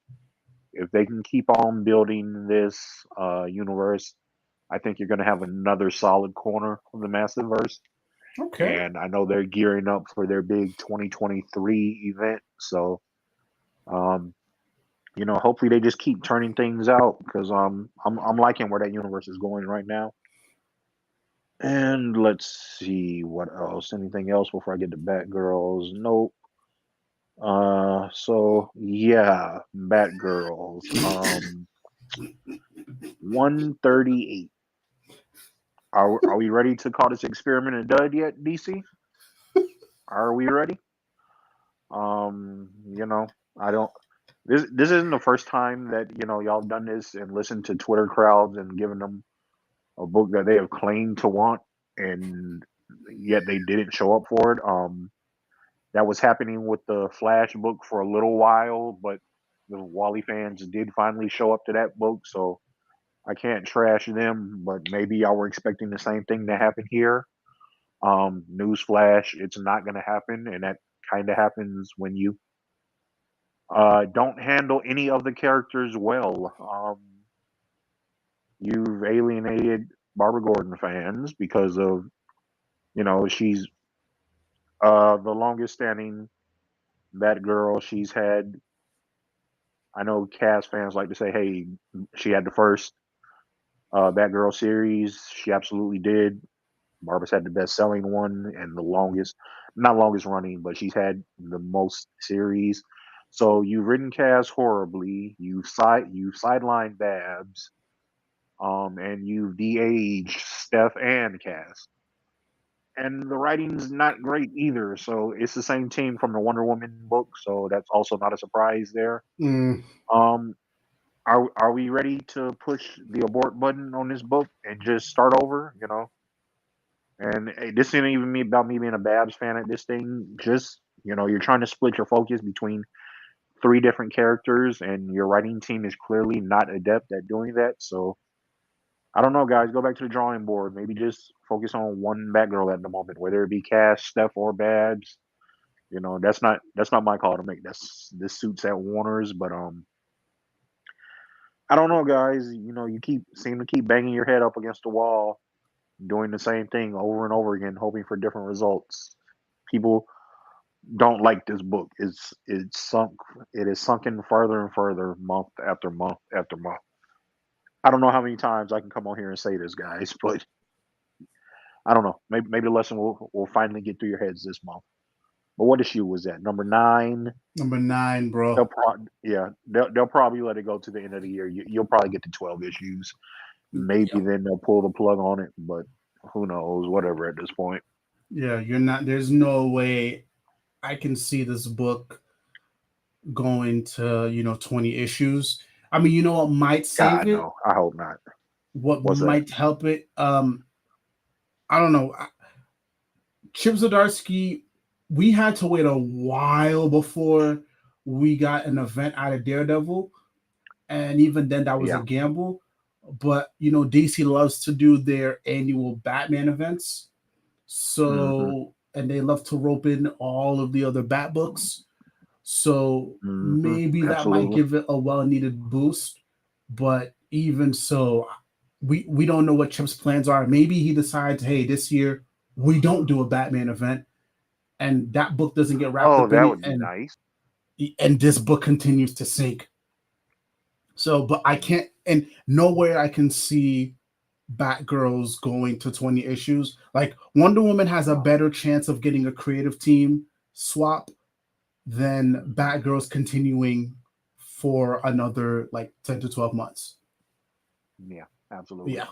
if they can keep on building this universe, I think you're going to have another solid corner of the Massiveverse. okay. And I know they're gearing up for their big 2023 event, so um, hopefully they just keep turning things out because I'm liking where that universe is going right now. And let's see what else. Anything else before I get to Batgirls? Nope. So yeah, Batgirls. 138. Are we ready to call this experiment a dud yet, DC? Are we ready? I don't. This isn't the first time that y'all done this and listened to Twitter crowds and given them a book that they have claimed to want, and yet they didn't show up for it. That was happening with the Flash book for a little while, but the Wally fans did finally show up to that book, so I can't trash them. But maybe y'all were expecting the same thing to happen here. Newsflash, it's not going to happen, and that kind of happens when you don't handle any of the characters well. You've alienated Barbara Gordon fans because of she's the longest standing Batgirl. She's had, I know cast fans like to say, hey, she had the first Batgirl series. She absolutely did. Barbara's had the best selling one and the longest, not longest running, but she's had the most series. So you've written Cass horribly. You've sidelined Babs, and you've de-aged Steph and Cass. And the writing's not great either. So it's the same team from the Wonder Woman book, so that's also not a surprise there. Mm, Um, are we ready to push the abort button on this book and just start over? And hey, this isn't even me about me being a Babs fan at this thing. Just you're trying to split your focus between three different characters, and your writing team is clearly not adept at doing that. So I don't know, guys. Go back to the drawing board. Maybe just focus on one Batgirl at the moment, whether it be Cass, Steph, or Babs. That's not my call to make. That's this suits at Warner's, but I don't know, guys. You seem to keep banging your head up against the wall, doing the same thing over and over again, hoping for different results. People don't like this book. It is sunken further and further, month after month after month. I don't know how many times I can come on here and say this, guys, but I don't know. Maybe the lesson will finally get through your heads this month. But what issue was that? Number 9. number 9, They'll bro. yeah, they'll probably let it go to the end of the year. You'll probably get to 12 issues. Maybe then they'll pull the plug on it, but who knows? Whatever at this point. Yeah, you're not. There's no way I can see this book going to 20 issues. I mean, you know what might save God it? no, I hope not. What What's that? might help it? I don't know. Chip Zdarsky, we had to wait a while before we got an event out of Daredevil, and even then, that was a Yeah. gamble. But DC loves to do their annual Batman events, Hmm. so and they love to rope in all of the other Bat books. So maybe that might Absolutely. give it a well-needed boost. But even so, we don't know what Chip's plans are. Maybe he decides, hey, this year we don't do a Batman event, and that book doesn't get wrapped Oh, up in that it, would be nice. and this book continues to sink. So, but I can't, and nowhere I can see Batgirls going to 20 issues. Like Wonder Woman has a No. better chance of getting a creative team swap than Batgirls continuing for another like 10 to 12 months. Yeah, absolutely. Yeah.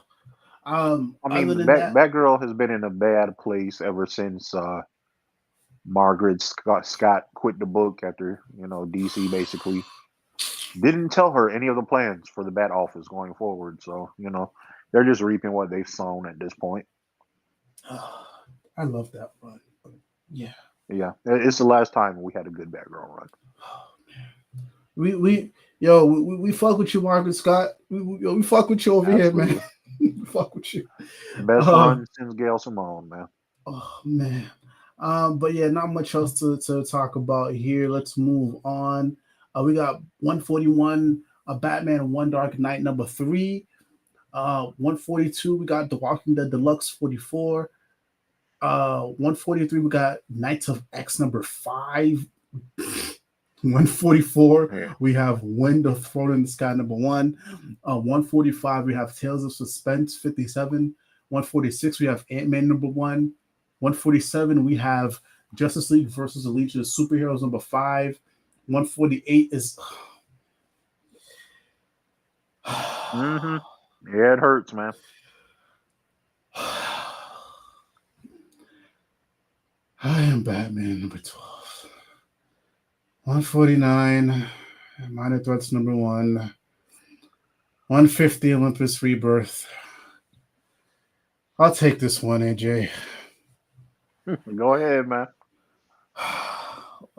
I Other mean, than that, Batgirl has been in a bad place ever since Margaret Scott quit the book after DC basically didn't tell her any of the plans for the Bat Office going forward. So they're just reaping what they've sown at this point. I love that run. Yeah. Yeah, it's the last time we had a good Batgirl run. We fuck with you, Margaret Scott. We fuck with you over here, man. Absolutely, We fuck with you. best Uh, run since Gail Simone, man. oh man. But yeah, not much else to talk about here. Let's move on. We got 141, a Batman One Dark Knight #3. 142, we got The Walking Dead Deluxe 44. 143, we got Knights of X #5. 144, Yeah. we have Wind of Throne in the Sky #1. 145, we have Tales of Suspense 57. 146, we have Ant-Man #1. 147, we have Justice League versus the Legion of Superheroes #5. 148 is hmm Yeah, it hurts, man. I am Batman #12. 149, Minor Threats #1. 150, Olympus Rebirth. I'll take this one, AJ. Go ahead, man.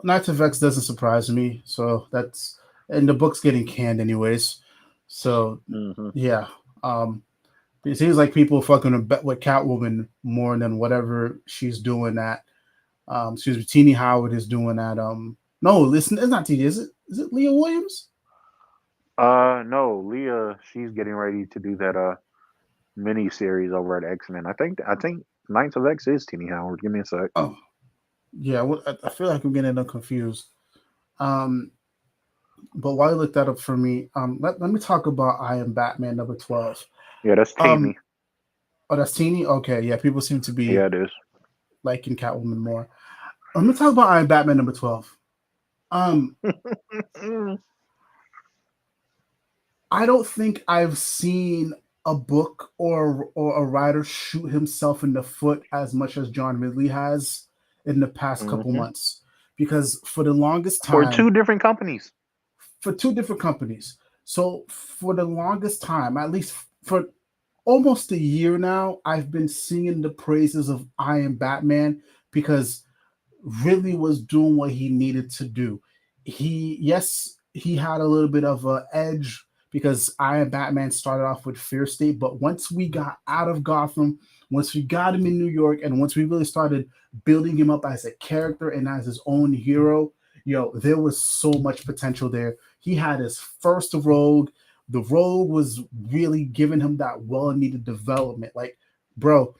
Knights of X doesn't surprise me, so that's and the book's getting canned anyways. So hmm yeah, it seems like people fucking bet with Catwoman more than whatever she's doing at. Excuse me, Teeny Howard is doing at. No, listen, it's not Teeny. Is it Leah Williams? No, Leah, she's getting ready to do that mini series over at X-Men. I think Knights of X is Teeny Howard. Give me a sec. Oh, yeah. I feel like I'm getting them confused. Um, but while you look that up for me, let me talk about I Am Batman #12. Yeah, that's Um, Teeny. oh, that's Teeny. Okay, yeah. People seem to Yeah, be it is. liking Catwoman more. Let me talk about I Am Batman #12. Um, I don't think I've seen a book or a writer shoot himself in the foot as much as John Ridley has in the past couple hmm months. Because for the longest For time, two different companies. for two different companies. So for the longest time, at least for almost a year now, I've been singing the praises of I Am Batman because Ridley was doing what he needed to do. He had a little bit of an edge because I Am Batman started off with Fear State, but once we got out of Gotham, once we got him in New York, and once we really started building him up as a character and as his own hero, there was so much potential there. He had his first Rogue. The Rogue was really giving him that well-needed development. Like, bro,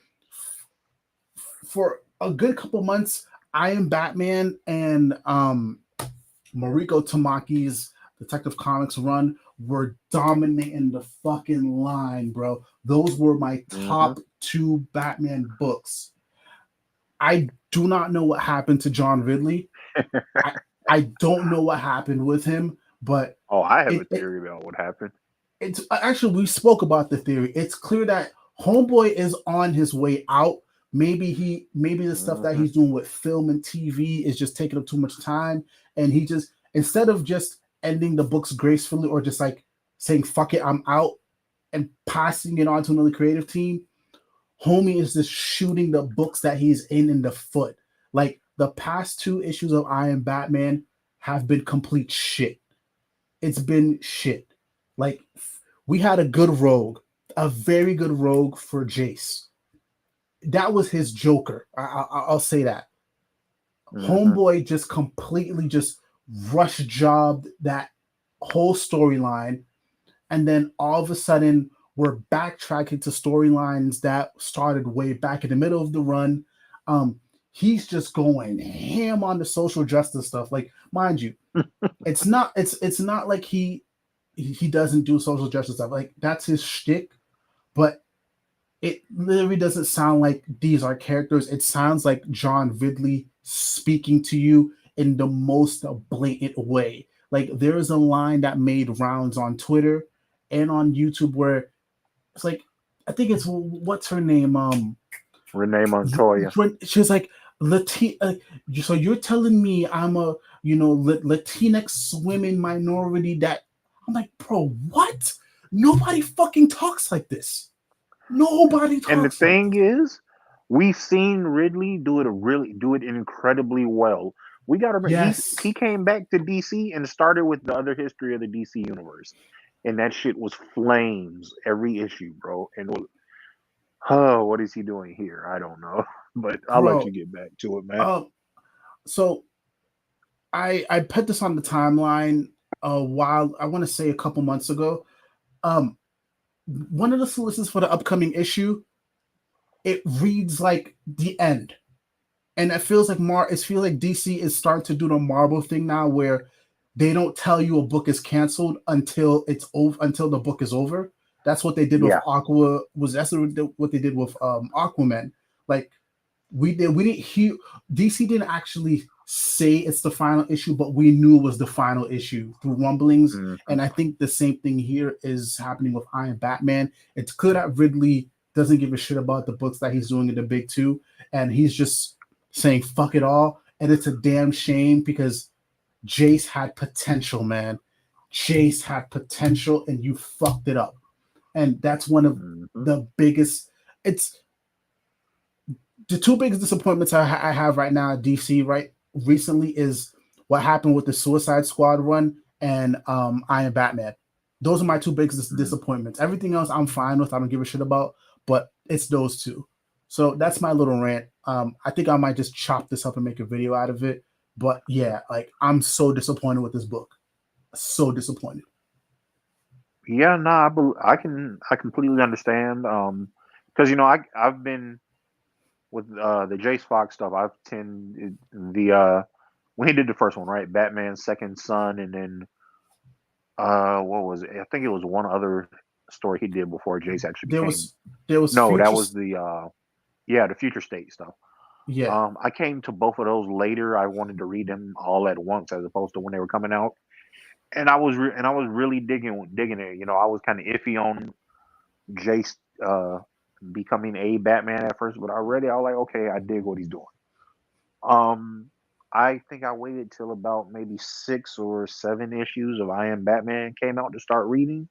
for a good couple months, I Am Batman and Mariko Tamaki's Detective Comics run were dominating the fucking line, bro. Those were my hmm top two Batman books. I do not know what happened to John Ridley. I I don't know what happened with him, but Oh, I have a it, it theory about what happened. it's actually we spoke about the theory. It's clear that Homeboy is on his way out. Maybe the stuff that hmm he's doing with film and TV is just taking up too much time, and he just instead of just ending the books gracefully or just like saying fuck it, I'm out and passing it on to another creative team, Homie is just shooting the books that he's in the foot. Like the past two issues of I Am Batman have been complete shit. It's been shit. Like we had a good rogue, a very good rogue for Jace. That was his Joker. I'll say that. hmm Homeboy just completely just rush jobbed that whole storyline, and then all of a sudden we're backtracking to storylines that started way back in the middle of the run. Um, he's just going ham on the social justice stuff. Like, mind you, it's not like he doesn't do social justice stuff. Like, that's his shtick, but it literally doesn't sound like these are characters. It sounds like John Ridley speaking to you in the most blatant way. Like, there is a line that made rounds on Twitter and on YouTube where it's like, I think it's, what's her name? Renee Montoya. She was like, Latina. So you're telling me I'm a, Latinx women minority that, I'm like, bro, what? Nobody fucking talks like this. Nobody And the talks like thing this. is, we've seen Ridley do it incredibly well. We got to remember he Yes, came back to DC and started with the other history of the DC universe, and that shit was flames every issue, bro. And oh, what is he doing here? I don't know, but I'll let you bro. get back to it, man. Um, so I put this on the timeline a while. I want to say a couple months ago. Um, one of the solicits for the upcoming issue, it reads like the end, and it feels like DC is starting to do the Marvel thing now, where they don't tell you a book is canceled until it's over, until the book is over. That's what they did with Yeah, Aqua. That's what they did with Aquaman. Like, we didn't hear, DC didn't actually say it's the final issue, but we knew it was the final issue through rumblings. hmm And I think the same thing here is happening with Iron Batman. It's clear that Ridley doesn't give a shit about the books that he's doing in the big two, and he's just saying fuck it all. And it's a damn shame because Jace had potential, man. Jace had potential, and you fucked it up. And that's one of hmm the biggest. It's the two biggest disappointments I have right now at DC right recently is what happened with the Suicide Squad run and Iron Batman. Those are my two biggest hmm disappointments. Everything else I'm fine with. I don't give a shit about, but it's those two. So that's my little rant. I think I might just chop this up and make a video out of it. But yeah, like, I'm so disappointed with this book. So disappointed. Yeah, no, I completely understand. Because I've been with the Jace Fox stuff. I've tend the when he did the first one, right? Batman's second son, and then what was it? I think it was one other story he did before Jace actually There became. was there was No, that future. was the yeah, the Future State stuff. Yeah, I came to both of those later. I wanted to read them all at once as opposed to when they were coming out, and I was really digging it. I was kind of iffy on Jace becoming a Batman at first, but I read it. I was like, okay, I dig what he's doing. Um, I think I waited till about maybe 6 or 7 issues of I Am Batman came out to start reading,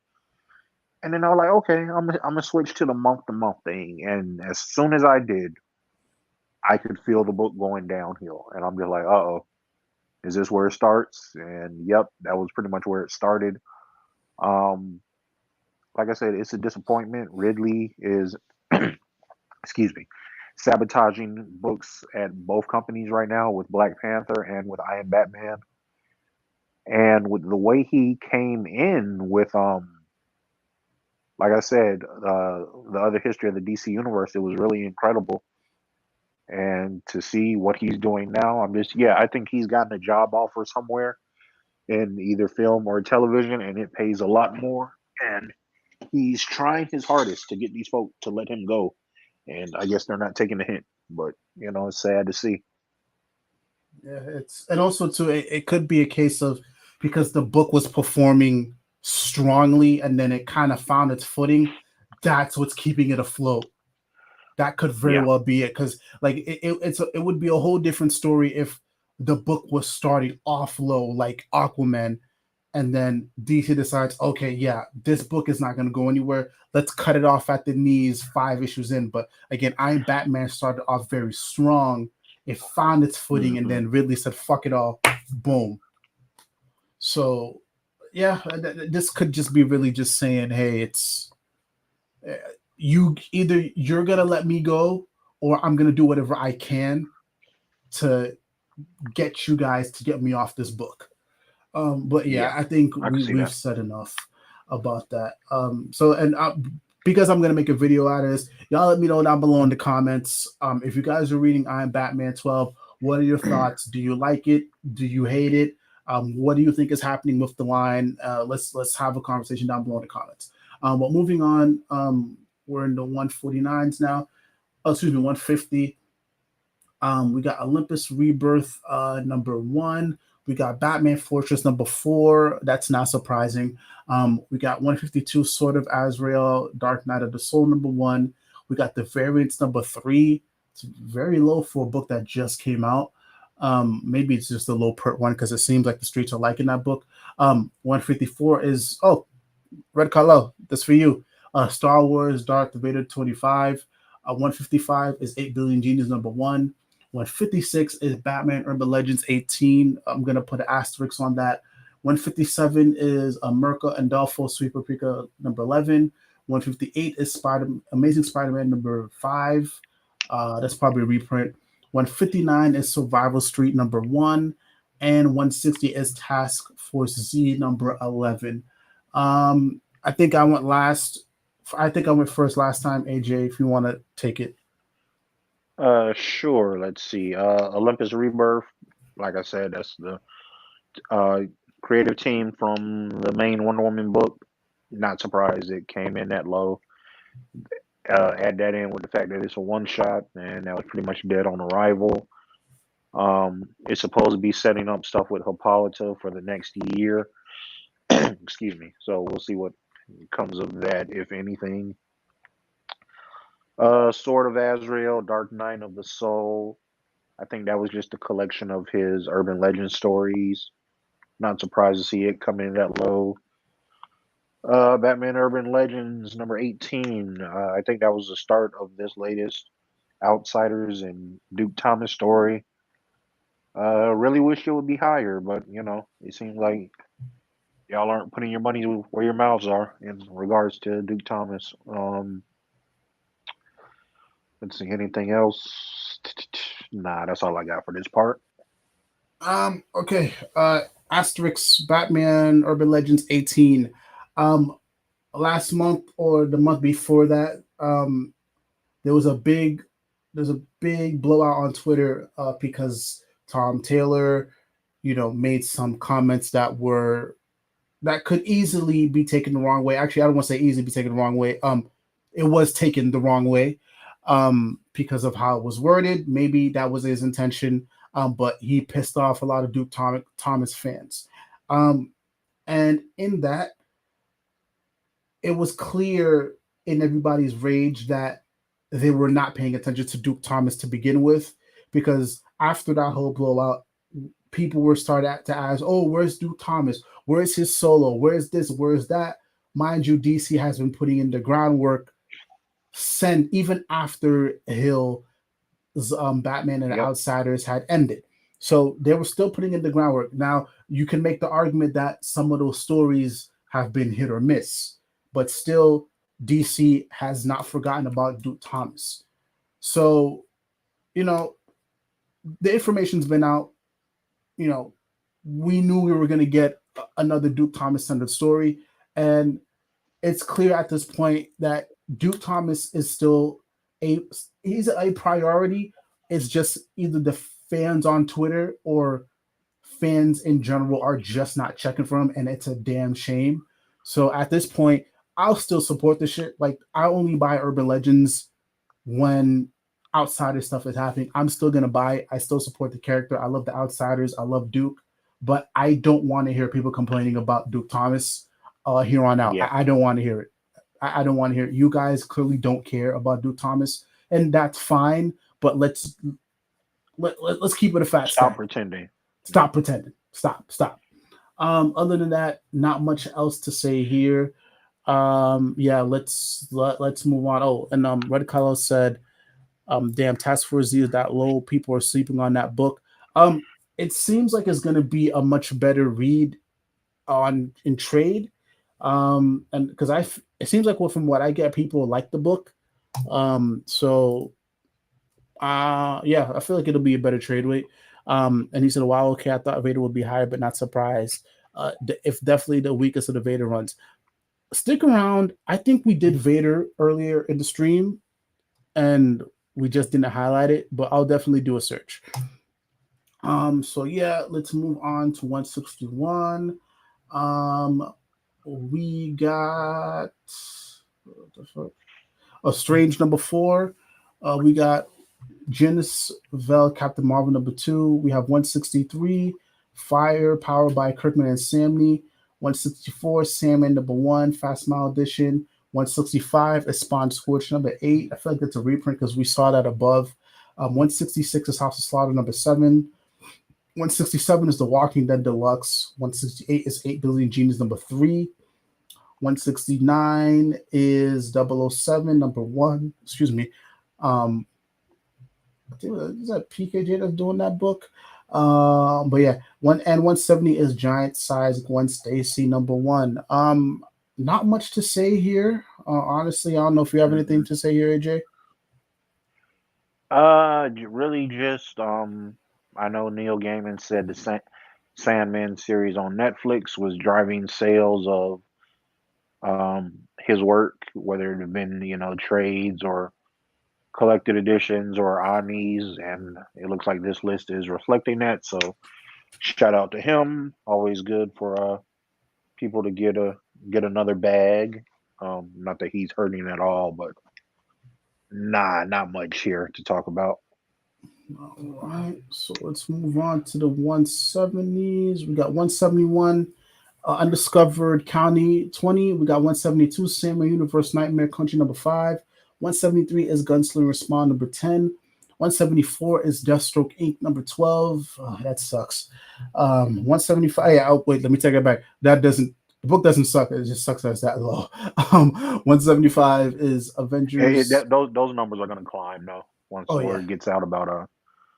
and then I was like, okay, I'm gonna switch to the month to month thing. And as soon as I did, I could feel the book going downhill, and I'm just like, oh, is this where it starts? And yep, that was pretty much where it started. Um, like I said, it's a disappointment. Ridley is, excuse me, sabotaging books at both companies right now with Black Panther and with I Am Batman. And with the way he came in with like I said, the other history of the DC universe, it was really incredible. And to see what he's doing now, I think he's gotten a job offer somewhere in either film or television, and it pays a lot more. And he's trying his hardest to get these folks to let him go. And I guess they're not taking the hint, but it's sad to see. yeah. It's, and also too, it could be a case of, because the book was performing strongly and then it kind of found its footing. That's what's keeping it afloat. That could very Yeah. well be it, because like it would be a whole different story if the book was starting off low like Aquaman, and then DC decides, okay, yeah, this book is not going to go anywhere. Let's cut it off at the knees 5 issues in. But again, Iron Batman started off very strong. It found its footing, and hmm then Ridley said, "Fuck it all," boom. So yeah, this could just be really just saying, hey, it's uh, you're gonna let me go, or I'm gonna do whatever I can to get you guys to get me off this book. But yeah, Yeah, I think I can see we've that. said enough about that. So and because I'm gonna make a video out of this, y'all let me know down below in the comments. If you guys are reading I'm Batman 12, what are your thoughts? Do you like it? Do you hate it? What do you think is happening with the line? Let's have a conversation down below in the comments. But moving on, we're in the 149s now. Oh, excuse me, 150. We got Olympus Rebirth number 1. We got Batman Fortress number 4. That's not surprising. We got 152 Sword of Azrael, Dark Knight of the Soul number 1. We got the Variants number 3. It's very low for a book that just came out. Maybe it's just a low per one because it seems like the streets are liking that book. 154 is Red Carlo, that's for you. Star Wars Darth Vader 25. 155 is 8 Billion Genius number 1. 156 is Batman Urban Legends 18. I'm going to put an asterisk on that. 157 is America and Dolfo Sweet Paprika number 11. 158 is Amazing Spider-Man number 5. That's probably a reprint. 159 is Survival Street number 1. And 160 is Task Force Z number 11. I think I went last. I think I went first last time. AJ, if you want to take it. Sure. Let's see. Olympus Rebirth. Like I said, that's the uh creative team from the main Wonder Woman book. Not surprised it came in that low. Add that in with the fact that it's a one shot and that was pretty much dead on arrival. It's supposed to be setting up stuff with Hippolyta for the next year. Excuse me. So we'll see what comes of that, if anything. Sword of Azrael, Dark Knight of the Soul. I think that was just a collection of his urban legend stories. Not surprised to see it come in that low. Batman Urban Legends number 18. I think that was the start of this latest Outsiders and Duke Thomas story. Really wish it would be higher, but it seems like y'all aren't putting your money where your mouths are in regards to Duke Thomas. Let's see, anything else? Nah, that's all I got for this part. Okay. Asterisk Batman Urban Legends 18. Um, Last month or the month before that, there was a big there's a big blowout on Twitter because Tom Taylor, made some comments that could easily be taken the wrong way. Actually, I don't want to say easily be taken the wrong way. It was taken the wrong way because of how it was worded. Maybe that was his intention, but he pissed off a lot of Thomas fans. Um, and in that, it was clear in everybody's rage that they were not paying attention to Duke Thomas to begin with, because after that whole blowout, people were started to ask, "Oh, where's Duke Thomas? Where's his solo? Where's this? Where's that?" Mind you, DC has been putting in the groundwork sent even after Hill Batman and the Yep. Outsiders had ended. So they were still putting in the groundwork. Now, you can make the argument that some of those stories have been hit or miss, but still, DC has not forgotten about Duke Thomas. So, you know, the information's been out. You know, we knew we were going to get another Duke Thomas centered story. And it's clear at this point that Duke Thomas is still a he's a priority. It's just either the fans on Twitter or fans in general are just not checking for him, and it's a damn shame. So at this point, I'll still support the shit. Like, I only buy Urban Legends when outsider stuff is happening. I'm still gonna buy it. I still support the character. I love the Outsiders. I love Duke, but I don't want to hear people complaining about Duke Thomas here on out. Yeah. I don't want to hear it. I don't want to hear it. You guys clearly don't care about Duke Thomas, and that's fine. But let's keep it a fat Stop stack. pretending. Stop pretending. Stop. Other than that, not much else to say here. Yeah, let's move on. Oh, and Red Color said, damn, Task Force Z is that low. People are sleeping on that book. It seems like it's gonna be a much better read on in trade. And because it seems like, well, from what I get, people like the book. So yeah, I feel like it'll be a better trade weight. And he said, "Wow, okay, I thought Vader would be higher, but not surprised." if definitely the weakest of the Vader runs. Stick around. I think we did Vader earlier in the stream, and we just didn't highlight it, but I'll definitely do a search. So yeah, let's move on to 161. Um, we got what the fuck? A Strange number 4. We got Janice Vel, Captain Marvel number 2. We have 163, Fire, powered by Kirkman and Samney. 164, Sandman number 1, Fast Mile edition. 165 is Spawn Scorch number 8. I feel like that's a reprint because we saw that above. 166 is House of Slaughter number 7. 167 is The Walking Dead Deluxe. 168 is 8 Billion Genies number 3. 169 is 007 number 1. Excuse me. I think is that PKJ that's doing that book. But yeah, 170 is Giant Size Gwen Stacy number 1. Not much to say here. Honestly, I don't know if you have anything to say here, AJ. Really just I know Neil Gaiman said the Sandman series on Netflix was driving sales of his work, whether it have been trades or collected editions or omnis, and it looks like this list is reflecting that. So shout out to him. Always good for people to get another bag. Not that he's hurting at all, but not much here to talk about. All right, so let's move on to the 170s. We got 171 Undiscovered County 20. We got 172 Samuel Universe Nightmare Country number 5. 173 is Gunslinger Spawn number 10. 174 is Deathstroke Inc. number 12. Oh, that sucks. 175. Yeah, oh, wait, let me take it back. That doesn't. The book doesn't suck. It just sucks that it's that low. 175 is Avengers. Those numbers are going to climb though once Oh yeah. word gets out about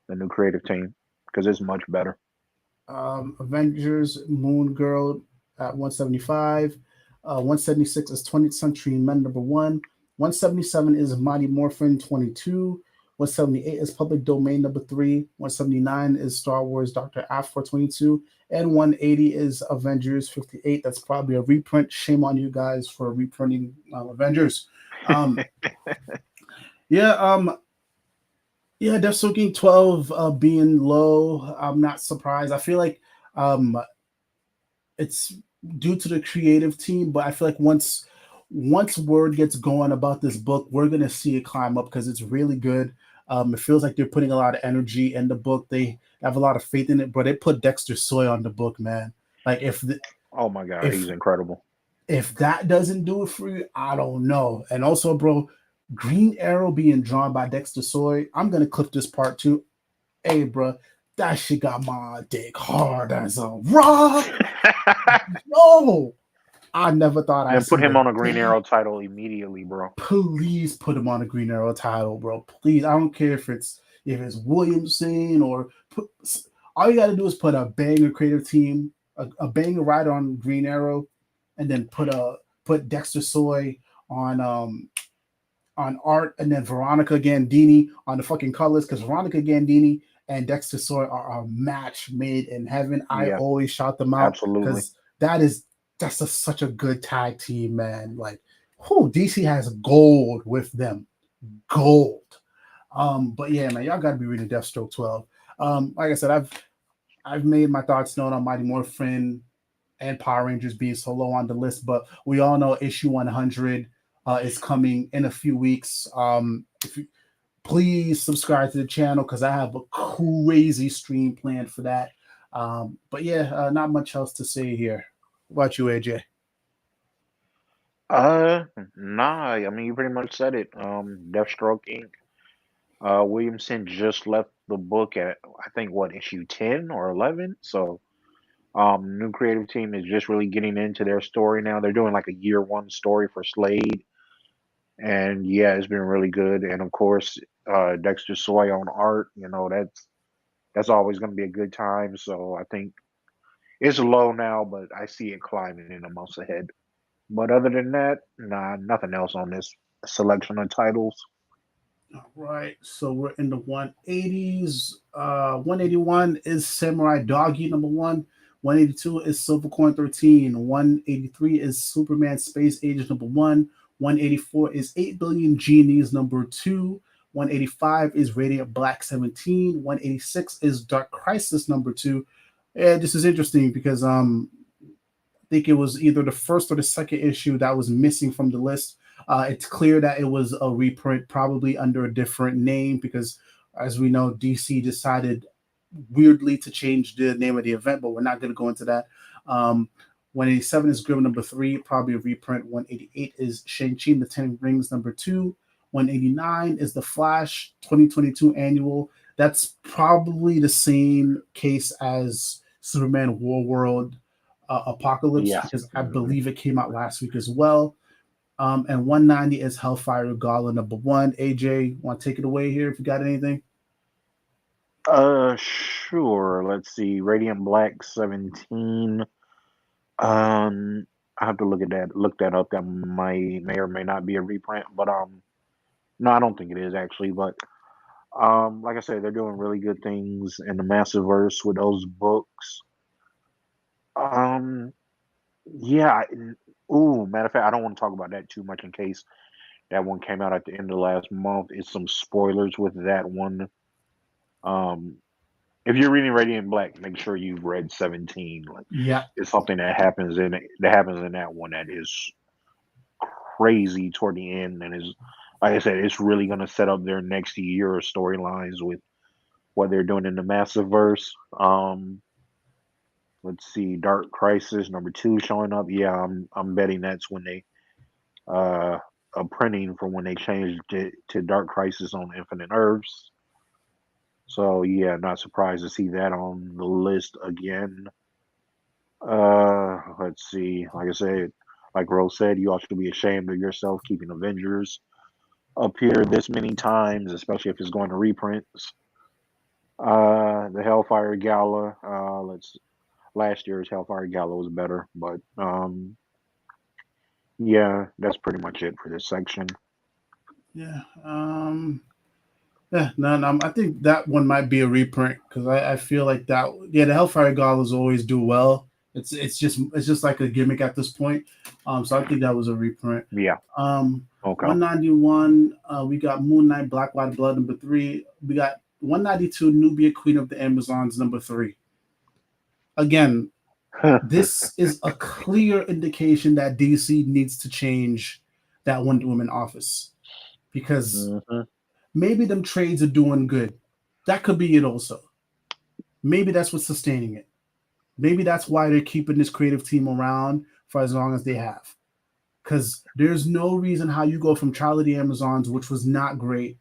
the new creative team because it's much better. Avengers Moon Girl at 175. 176 is 20th Century Men number 1. 177 is Mighty Morphin 22. 178 is Public Domain number 3. 179 is Star Wars Dr. Aphra 22. And 180 is Avengers 58. That's probably a reprint. Shame on you guys for reprinting Avengers. Yeah, yeah, Deathstroke 12 being low, I'm not surprised. I feel like it's due to the creative team, but I feel like once word gets going about this book, we're gonna see it climb up because it's really good. It feels like they're putting a lot of energy in the book. They have a lot of faith in it, but they put Dexter Soy on the book, man. Like Oh my god, if he's incredible. if that doesn't do it for you, I don't know. And also, bro, Green Arrow being drawn by Dexter Soy, I'm gonna clip this part too. Hey, bro, that shit got my dick hard as a rock. No, I never thought I'd And see put him the on a Green day. Arrow title immediately, bro. Please put him on a Green Arrow title, bro. Please, I don't care if it's Williamson or put. All you got to do is put a banger creative team, a banger writer on Green Arrow, and then put Dexter Soy on art, and then Veronica Gandini on the fucking colors, because Veronica Gandini and Dexter Soy are a match made in heaven. I Yeah, always shout them out absolutely. because that's such a good tag team, man. Like, who DC has gold with them, gold. But yeah, man, y'all gotta be reading Deathstroke 12. Like I said, I've made my thoughts known on Mighty Morphin and Power Rangers being so low on the list, but we all know issue 100 is coming in a few weeks. If you please subscribe to the channel because I have a crazy stream planned for that. But yeah, not much else to say here. What about you, AJ? Uh, nah. I mean, you pretty much said it. Deathstroke Inc. Williamson just left the book at I think what issue 10 or 11. So, new creative team is just really getting into their story now. They're doing like a year one story for Slade, and yeah, it's been really good. And of course, Dexter Soy on art. That's always going to be a good time. So I think it's low now, but I see it climbing in the months ahead. But other than that, nah, nothing else on this selection of titles. All right, so we're in the 180s. 181 is Samurai Doggy number 1. 182 is Silver Coin 13. 183 is Superman Space Age number 1. 184 is 8 Billion Genies number 2. 185 is Radiant Black 17. 186 is Dark Crisis number 2. And this is interesting because I think it was either the first or the second issue that was missing from the list. It's clear that it was a reprint, probably under a different name, because as we know, DC decided weirdly to change the name of the event, but we're not going to go into that. 187 is Grimm number 3, probably a reprint. 188 is Shang-Chi and the Ten Rings number 2. 189 is the Flash 2022 annual. That's probably the same case as Superman War World Apocalypse, Yeah. because I believe it came out last week as well. And 190 is Hellfire Gala number 1. AJ, want to take it away here if you got anything? Sure. Let's see. Radiant Black 17. I have to look at that. Look that up. That may or may not be a reprint, but no, I don't think it is actually. But like I said, they're doing really good things in the Massiverse with those books. Um, yeah. Ooh, matter of fact, I don't want to talk about that too much in case that one came out at the end of last month. It's some spoilers with that one. Um, if you're reading Radiant Black, make sure you've read 17. Like, Yeah, it's something that happens in that one that is crazy toward the end, and is, like I said, it's really going to set up their next year of storylines with what they're doing in the Massiverse. Let's see, Dark Crisis number 2 showing up. Yeah, I'm betting that's when they uh a printing for when they changed it to Dark Crisis on Infinite Earths. So yeah, not surprised to see that on the list again. Let's see. Like I said, like Rose said, you all should be ashamed of yourself keeping Avengers up here this many times, especially if it's going to reprints. The Hellfire Gala. Let's Last year's Hellfire Gala was better, but yeah, that's pretty much it for this section. yeah. Yeah, no, I think that one might be a reprint because I feel like that. Yeah, the Hellfire Galas always do well. It's just like a gimmick at this point. So I think that was a reprint. Yeah. Um, Okay. 191. We got Moon Knight, Black White Blood number 3. We got 192, Nubia, Queen of the Amazons number 3. Again, this is a clear indication that DC needs to change that Wonder Woman office because hmm maybe them trades are doing good. That could be it also. Maybe that's what's sustaining it. Maybe that's why they're keeping this creative team around for as long as they have. Because there's no reason how you go from Charlie the Amazons, which was not great,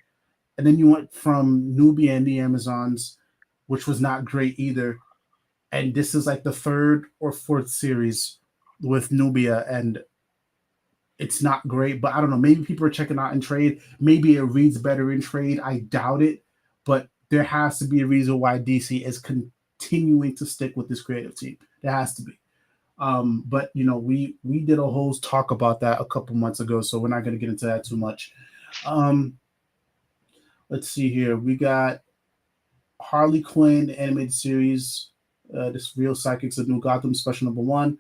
and then you went from Nubia and the Amazons, which was not great either. And this is like the third or fourth series with Nubia, and it's not great, but I don't know. Maybe people are checking out in trade. Maybe it reads better in trade. I doubt it, but there has to be a reason why DC is continuing to stick with this creative team. There has to be. But we did a whole talk about that a couple months ago, so we're not going to get into that too much. Um, let's see here. We got Harley Quinn animated series. This Real Psychics of New Gotham special number 1.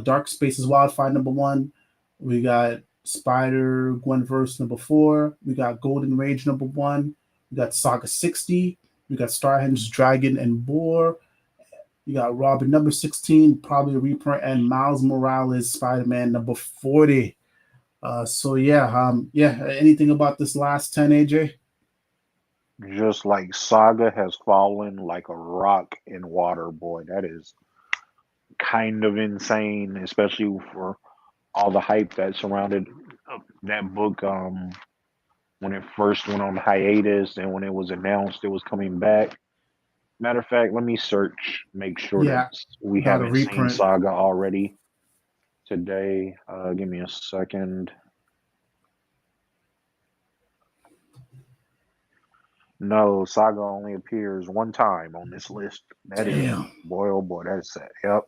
Dark Spaces Wildfire number 1. We got Spider Gwenverse number 4. We got Golden Rage number 1. We got Saga 60. We got Starhenge Dragon and Boar. We got Robin number 16, probably a reprint, and Miles Morales Spider Man number 40. So yeah. Anything about this last 10, AJ? Just like Saga has fallen like a rock in water, boy. That is kind of insane, especially for all the hype that surrounded that book when it first went on hiatus and when it was announced it was coming back. Matter of fact, let me search, make sure that Yeah, we not a haven't seen reprint. Saga already today. Give me a second. No, Saga only appears one time on this list. That is, Damn. boy, oh boy, that's sad. Yep.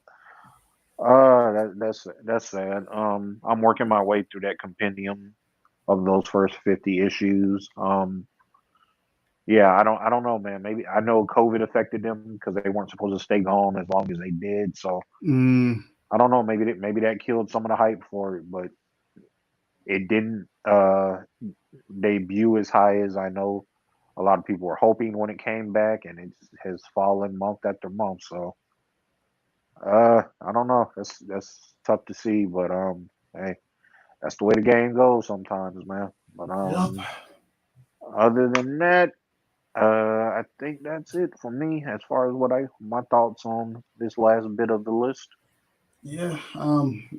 That's sad. I'm working my way through that compendium of those first 50 issues. Yeah, I don't know, man. Maybe I know COVID affected them because they weren't supposed to stay gone as long as they did. So Mm, I don't know. Maybe that killed some of the hype for it, but it didn't debut as high as I know a lot of people were hoping when it came back, and it has fallen month after month. So I don't know. That's tough to see, but hey, that's the way the game goes sometimes, man. But yep. other than that, I think that's it for me as far as what I my thoughts on this last bit of the list. Yeah.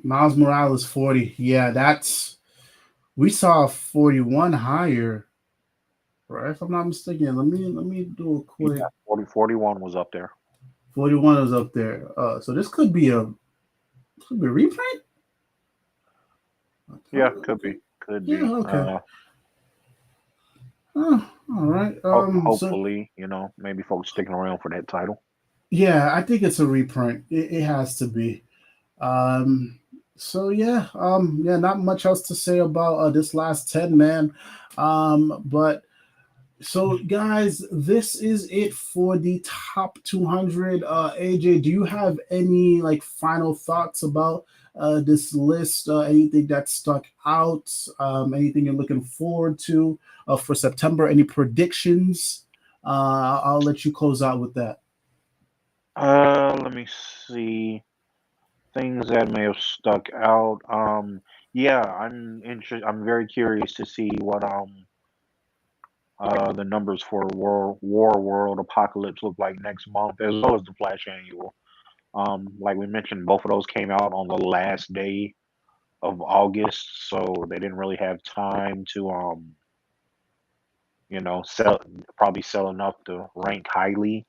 Miles Morales 40. Yeah, that's we saw 41 higher, right? If I'm not mistaken. Let me do a quick. Yeah, 41 was up there. 41 is up there. So this could be a reprint. Yeah, could Okay. be, could Yeah. be. Okay. All right. So Hopefully, maybe folks sticking around for that title. yeah, I think it's a reprint. It has to be. Um, so yeah, not much else to say about this last 10, man. But so guys, this is it for the top 200. AJ, do you have any like final thoughts about this list? Anything that stuck out? Anything you're looking forward to for September? Any predictions? I'll let you close out with that. Let me see things that may have stuck out. Yeah, I'm interested. I'm very curious to see what the numbers for War World Apocalypse look like next month, as well as the Flash Annual. Like we mentioned, both of those came out on the last day of August, so they didn't really have time to sell probably sell enough to rank highly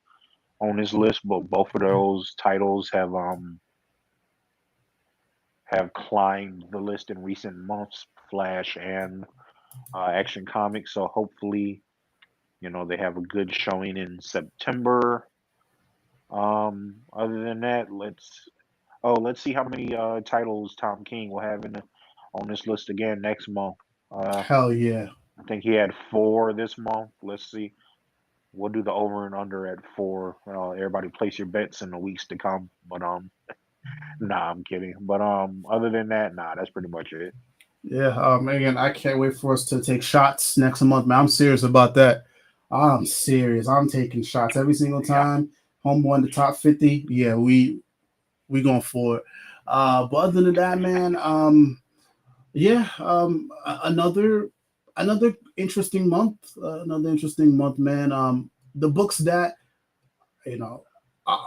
on this list. But both of those titles have climbed the list in recent months, Flash and Action Comics. So hopefully, they have a good showing in September. Other than that, let's see how many titles Tom King will have on this list again next month. Uh, Hell yeah. I think he had four this month. Let's see. We'll do the over and under at four. Everybody place your bets in the weeks to come. But nah, I'm kidding. But other than that, nah, that's pretty much it. Yeah, Megan, I can't wait for us to take shots next month, man. I'm serious about that. I'm serious. I'm taking shots every single Yeah. time. Homeboy in the top 50. Yeah, we going for it. But other than that, man, yeah, another interesting month. Another interesting month, man. The books that you know,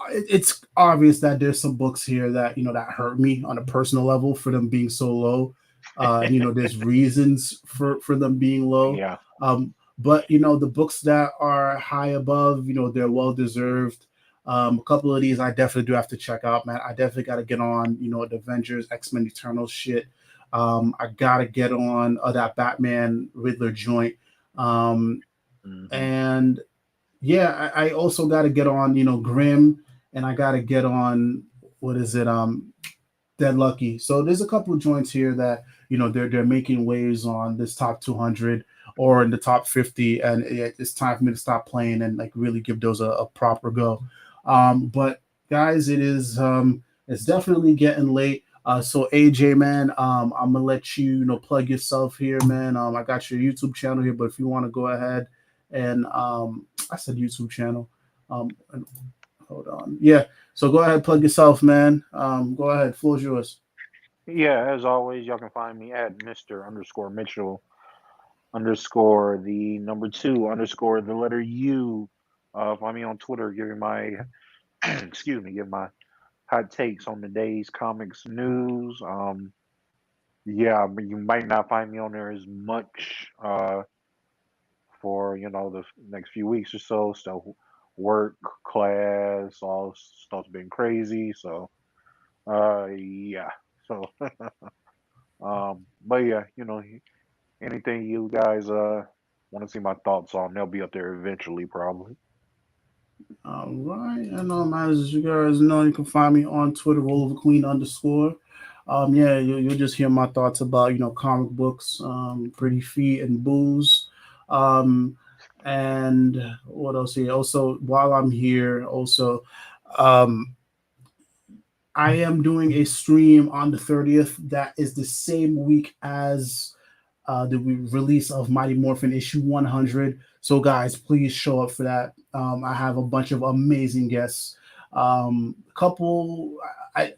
it's obvious that there's some books here that that hurt me on a personal level for them being so low. And there's reasons for them being low. Yeah. But the books that are high above, they're well deserved. A couple of these I definitely do have to check out, man. I definitely got to get on, the Avengers, X-Men Eternal shit. I gotta get on that Batman Riddler joint. Um, Hmm. and yeah, I also got to get on, Grim, and I got to get on what is it, Dead Lucky. So there's a couple of joints here that they're making waves on this top 200 or in the top 50, and it's time for me to stop playing and like really give those a proper go. But guys, it's definitely getting late. So AJ, man, I'm gonna let you, plug yourself here, man. I got your YouTube channel here, but if you want to go ahead and I said YouTube channel. And hold on. Yeah. So go ahead, plug yourself, man. Go ahead. Floor's yours. Yeah, as always, y'all can find me at Mr. underscore Mitchell underscore the number two underscore the letter U. Find me on Twitter, giving my excuse me, give my hot takes on the day's comics news. Yeah, but you might not find me on there as much for the next few weeks or so. So work, class, all stuff's been crazy. So yeah. So but yeah, anything you guys want to see my thoughts on, they'll be up there eventually, probably. All right. And as you guys know, you can find me on Twitter, Roliver Queen underscore. Yeah, you'll just hear my thoughts about comic books, pretty feet and booze. Um, And what else here? Also, while I'm here, also, um, I am doing a stream on the 30th. That is the same week as the release of Mighty Morphin issue 100. So, guys, please show up for that. I have a bunch of amazing guests. Couple, I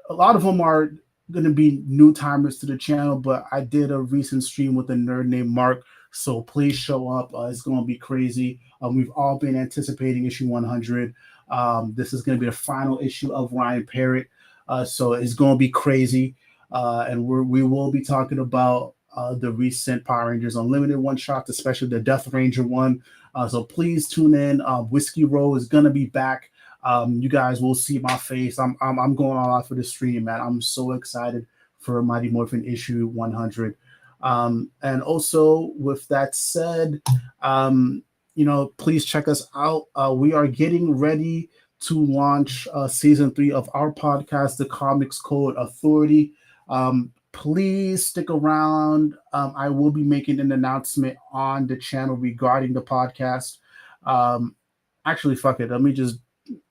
a lot of them are going to be new timers to the channel, but I did a recent stream with a nerd named Mark. So please show up. It's going to be crazy. We've all been anticipating issue 100. This is going to be the final issue of Ryan Parrott. So it's going to be crazy. And we will be talking about the recent Power Rangers Unlimited one shots, especially the Death Ranger one. So please tune in. Whiskey Row is going to be back. You guys will see my face. I'm going all out for the stream, man. I'm so excited for Mighty Morphin issue 100. And also, with that said, please check us out. We are getting ready to launch season 3 of our podcast, The Comics Code Authority. Please stick around. I will be making an announcement on the channel regarding the podcast. Actually, fuck it. Let me just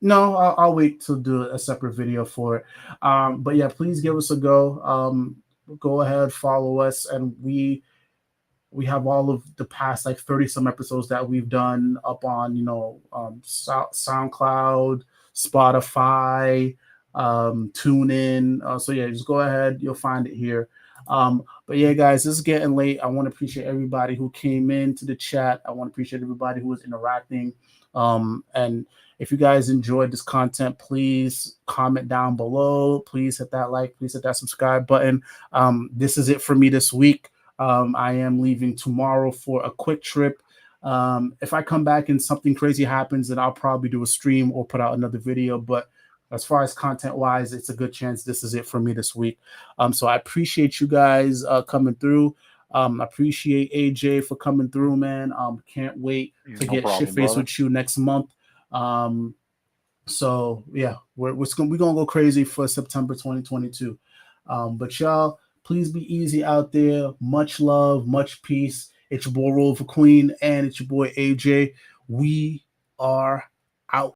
no, I'll wait to do a separate video for it. But yeah, please give us a go. Go ahead, follow us, and we have all of the past like 30 some episodes that we've done up on SoundCloud, Spotify, TuneIn. So yeah, just go ahead, you'll find it here. But yeah, guys, this is getting late. I want to appreciate everybody who came into the chat. I want to appreciate everybody who was interacting. And if you guys enjoyed this content, please comment down below. Please hit that like. Please hit that subscribe button. This is it for me this week. I am leaving tomorrow for a quick trip. If I come back and something crazy happens, then I'll probably do a stream or put out another video. But as far as content-wise, it's a good chance this is it for me this week. So I appreciate you guys coming through. I appreciate AJ for coming through, man. Can't wait to get shit-faced with you next month. So yeah, we're gonna go crazy for September 2022. But y'all, please be easy out there. Much love, much peace. It's your boy Roliver Queen and it's your boy AJ. We are out.